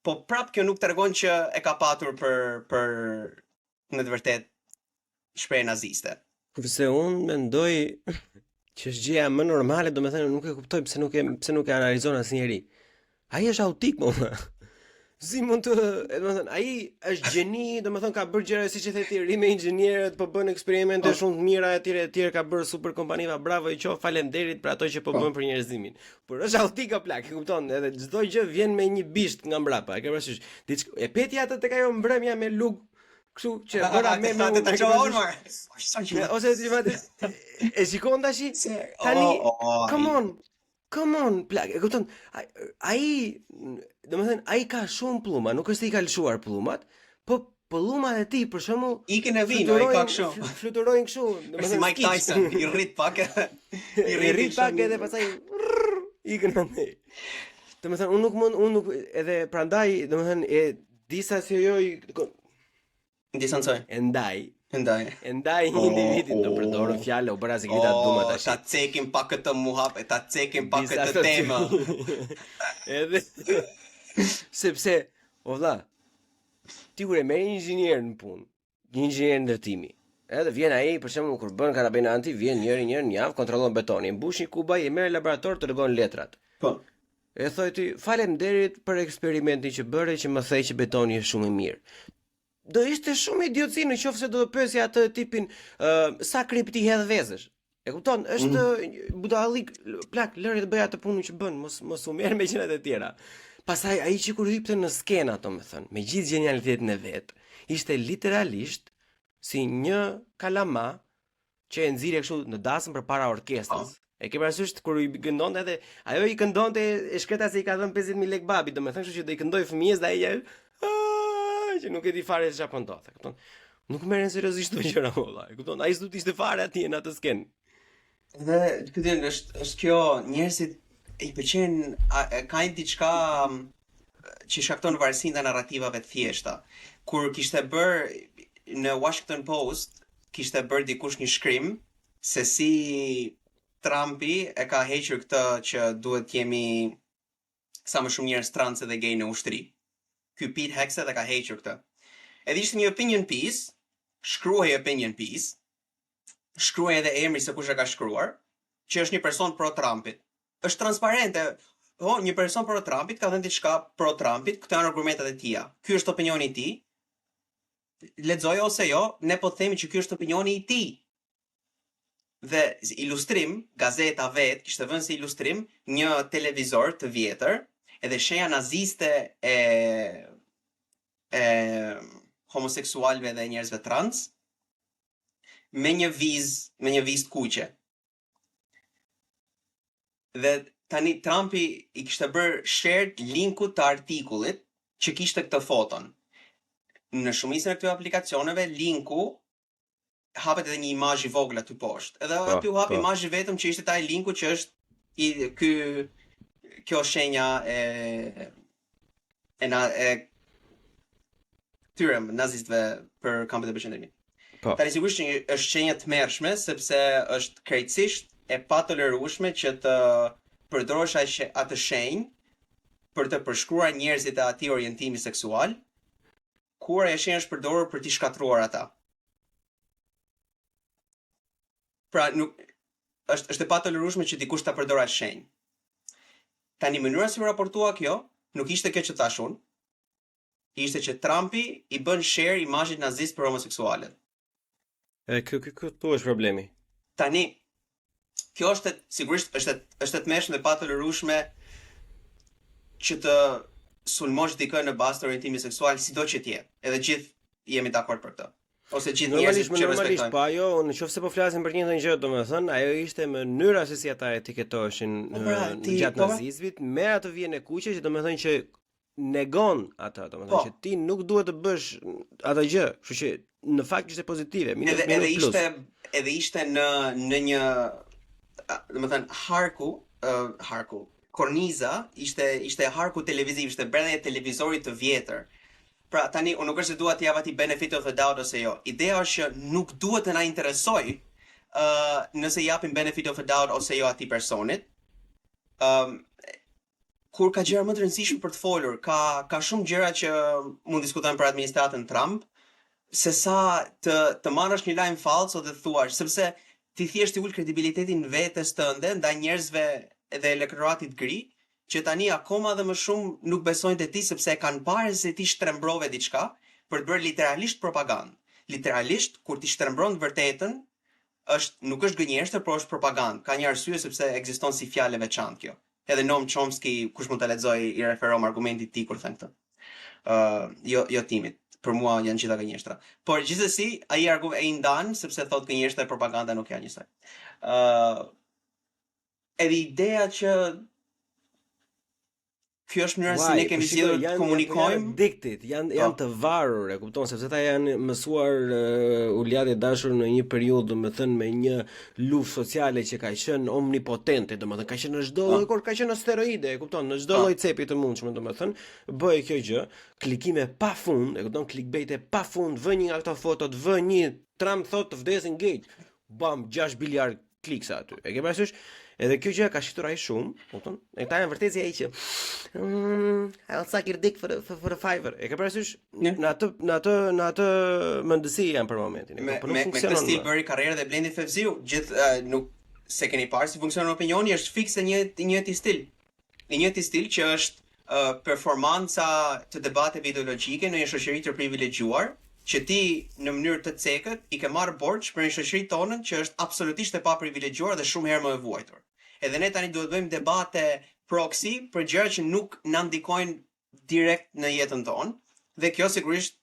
po prap kjo nuk tregon që e ka patur për në të vërtet shprehje naziste. Kurse unë mendoj që është gjëja më normale, domethënë nuk e kuptoj pse nuk e analizon asnjëri. Ai është autik, mo. Si mund të, domethënë, ai është gjeni, domethënë ka bërë gjëra siç e the ti, rime inxhinierët, po bën eksperimente shumë të mira etj, ka bërë super kompaniva, bravo i qof, faleminderit për ato që po bën për njerëzimin. Por është autik o plak, e kupton, edhe çdo gjë vjen me një bisht nga mbrapa, e ke parasysh. E petja atë tek ajo mbrëmja me lug, kështu që bëra me ose ti vate e shikon tash tani come on plak, e kupton, ai domethënë ai ka shumë pluma, nuk është se i ka lëshuar plumat, po pllumat e tij për shembull ikën e vino, ai ka kështu. Fluturojnë kështu, domethënë Mike Tyson, i rrit pak. I rrit pak edhe pastaj ikën me. Domethënë unë nuk edhe prandaj domethënë e disa serioj distancoj. Endaj një individi do përdorën fjalë o bëra se këta duma tash. Ta cekim pak këtë muhap, ta cekim pak këtë temë. Edhe sepse o vlla, ti kur e merr inxhinier në punë, një inxhinier ndërtimi. Edhe vjen ai për shembull kur bën karabenanti, vjen njëri në javë, kontrollon betonin, mbush një kubaj, e merr në laborator të rregon letrat. Po. E thoj ti, faleminderit për eksperimentin që bëre që më thej që betoni është shumë i mirë. Do ishte shumë idioci në qoftë se do të pyesja atë tipin sa kripti hedh vezësh. E kupton? Është budallik, plak, lëri të bëj atë punën që bën, mos u merr me gjërat e tjera. Pastaj ai që kur hipte në skenë, domethënë, me gjithë genialitetin e vet, ishte literalisht si një kalama që e nxirre kështu në dasëm përpara orkestrës. E ke parasysh kur i këndonte edhe ajo i këndonte e shkreta se i ka dhënë 50.000 lekë babi, domethënë kështu që do i këndoj fëmijës dhe ai që nuk e di fare se çfarë po ndodhte, kupton? Nuk merren seriozisht këto gjëra valla, e kupton? Ai s'do të ishte fare atje në atë skenë. Dhe këtë është kjo, njerëzit i pëlqen ka diçka që shkakton varësinë nga narrativave të thjeshta. Kur kishte bër në Washington Post, kishte bër dikush një shkrim se si Trumpi e ka hequr këtë që duhet jemi sa më shumë njerëz trans dhe gay në ushtri. Ky Pete Hegseth e ka hequr këtë. Edhe ishte një opinion piece, shkruaj opinion piece, shkruaj edhe emri se kush e ka shkruar, që është një person pro Trumpit. Është transparente, një person pro Trumpit ka thënë diçka pro Trumpit, këto janë argumentet e tija. Ky është opinioni i tij. Lexoj ose jo, ne po themi që ky është opinioni i tij. Dhe ilustrim, gazeta vet kishte vënë si ilustrim një televizor të vjetër, edhe shenja naziste e homoseksualve dhe njerëzve trans me një vizë të kuqe. Dhe tani Trumpi i kishte bërë share linku të artikullit që kishte këtë foton. Në shumicën e këtyre aplikacioneve linku hapet edhe një imazh i vogël aty poshtë. Edhe aty u hap imazhi vetëm që ishte ai linku që është kjo shenja tyre nazistëve për kampet e përqendrimit. Tani sigurisht që është shenja të tmerrshme sepse është krejtësisht e patolerueshme që të përdorosh atë shenjë për të përshkruar njerëzit e atij orientimi seksual, kur ajo shenjë është përdorur për t'i shkatruar ata. Pra nuk është e patolerueshme që dikush ta përdorë atë shenjë. Tani mënyra si raportua kjo, nuk ishte kjo që thash unë, ishte që Trumpi i bën share imazhit nazist për homoseksualet. Këtu është problemi. Tani, kjo është sigurisht është e tmerrshme dhe patolerueshme që të sulmosh dikën në bazë të orientimit seksual, sido që të jetë. Edhe gjithë jemi dakord për këtë. Ose gjithë njerëzit që respektojnë. Po ajo, nëse po flasim për një ndonjë gjë, domethënë, ajo ishte mënyra se si ata etiketoheshin gjatë nazizmit, me atë vjen e kuqe që domethënë që negon atë, domethënë që ti nuk duhet të bësh atë gjë, kështu që në fakt ishte pozitive, edhe ishte në një domethënë harku korniza ishte harku televiziv, ishte brenda e televizorit të vjetër. Pra tani unë nuk është se dua t'i jap atij benefit of the doubt ose jo. Ideja është që nuk duhet të na interesoj nëse japim benefit of the doubt ose jo atij personit. kur ka gjëra më të rëndësishme për të folur, ka shumë gjëra që mund diskutojmë për administratën Trump, se sa të marrësh një lajm fallc ose të thuash, sepse ti thjesht i ul kredibilitetin vetes tënde ndaj njerëzve dhe elektoratit gri, që tani akoma dhe më shumë nuk besojnë te ti sepse e kanë parë se ti shtrembrove diçka për të bërë literalisht propagandë. Literalisht kur ti shtrembron vërtetën, nuk është gënjeshtër, por është propagandë. Ka një arsye sepse ekziston si fjalë e veçantë kjo. Edhe Noam Chomsky, kush mund ta lexoj, i referon argumentit të tij kur thënë këtë. Jo timit. Për mua janë gjitha gënjeshtra. Por gjithsesi, ai i ndan sepse thotë gënjeshtra e propaganda nuk janë njësoj. Edhe ideja që kjo është mënyra si ne kemi zgjedhur të komunikojmë. Janë të varur, e kupton, sepse ata janë mësuar ulëdhje dashur në një periudhë, domethënë me një luftë sociale që ka qenë omnipotente, domethënë ka qenë në çdo lloj, ka qenë në steroide, e kupton, në çdo lloj cepi të mundshëm, domethënë, bëj kjo gjë, klikime pafund, e kupton, clickbait pafund, vë një nga këto fotot, vë një Trump thotë të vdesin gate, bam, 6 biliard kliksa aty. E ke parasysh? Edhe kjo gjë ka shitur ai shumë, kupton? E ta janë vërtet ai që I'll suck your dick for the fiver. E ke parasysh? Në atë mendësi janë për momentin. Me këtë stil bëri karrierë dhe Blendi Fevziu, gjithë nuk se keni parë si funksionon opinioni, është fikse një njëjti stil. Një njëjti stil që është performanca të debateve ideologjike në një shoqëri të privilegjuar, që ti në mënyrë të cekët i ke marrë borxh për një shoqëri tonën që është absolutisht e paprivilegjuar dhe shumë herë më e vuajtur. Edhe ne tani duhet bëjmë debate proxy për gjëra që nuk na ndikojnë direkt në jetën tonë, dhe kjo sigurisht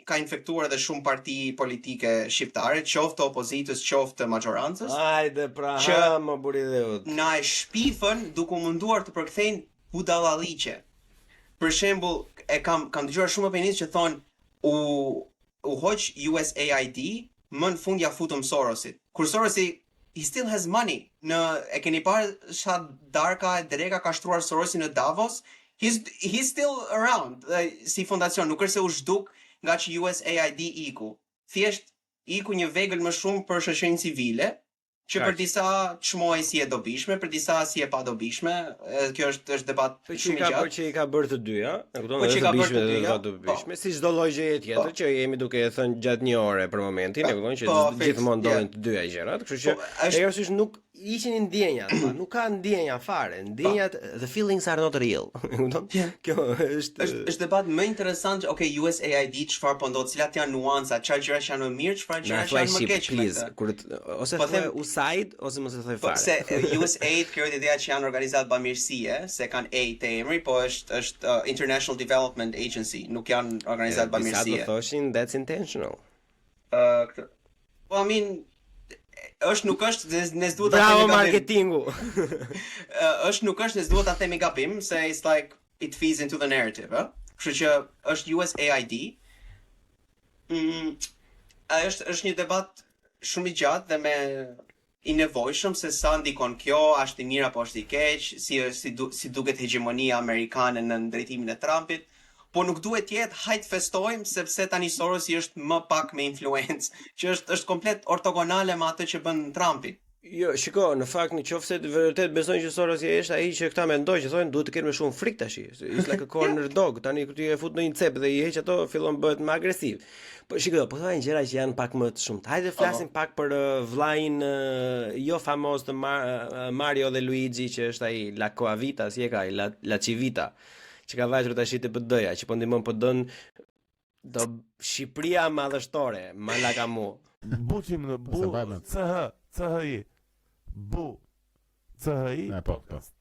ka infektuar edhe shumë parti politike shqiptare, qoftë opozitës, qoftë majorancës. Hajde pra, më buri dheut. Na e shpifën duke munduar të përkthejnë budallaliqe. Për shembull, kam dëgjuar shumë opinionistë që thonë u hoq USAID, më në fund ja futëm Sorosit. Kur Sorosi, he still has money. E keni parë sa darka e dreka ka shtruar Sorosi në Davos? He's still around. Si fondacion, nuk është se u zhduk nga që USAID iku. Thjesht iku një vegël më shumë për shoqërinë civile, që për disa çmoj si e dobishme, për disa si e pa dobishme. Kjo është debat shumë i gjatë. Po që i ka bërë të dyja, e kupton, edhe të bishme dhe të dobishme, si çdo lloj gjëje tjetër që jemi duke e thënë gjatë një ore për momentin, e kupton që gjithmonë ndodhen të dyja gjërat, kështu që arsyesh nuk ishin ndjenjat, nuk ka ndjenja fare, ndjenjat, the feelings are not real. E kupton? Kjo është debat më interesant, okay, USAID çfarë po ndodh, cilat janë nuancat, çfarë gjëra janë më mirë, çfarë gjëra janë më keq. Ose thë USAID ose mos e thoj fare. Se USAID kjo ideja që janë organizatë bamirësie, se kanë A te emri, po është International Development Agency, nuk janë organizatë bamirësie. Disa do thoshin that's intentional. Po I mean nuk është ne s'duhet ta themi gabim. Marketingu. Nuk është ne s'duhet ta themi gabim, se it's like it feeds into the narrative, Kështu që është USAID. Është një debat shumë i gjatë dhe me i nevojshëm se sa ndikon kjo, është i mirë apo është i keq, si duket hegemonia amerikane në drejtimin e Trumpit. Po nuk duhet jetë hajt festojmë sepse tani Sorosi është më pak me influencë, që është komplet ortogonale me atë që bën Trumpi. Jo, shiko, në fakt nëse vërtet besojnë që Sorosi është ai që këta mendojnë që thonë duhet të kenë më shumë frikë tash. It's like a corner dog. Tani kur ti e fut në një cep dhe i heq ato, fillon bëhet më agresiv. Po shiko, po thonë gjëra që janë pak më të shumta. Hajde flasim pak për vllain jo famoz të Mario dhe Luigi, që është ai La Coavita, si e ka, La Civita, që ka vajtur tash te PD-ja, që po ndihmon PD-n do Shqipëria madhështore, Malakamu. Buqim në bu, CHI, bu, CHI, podcast.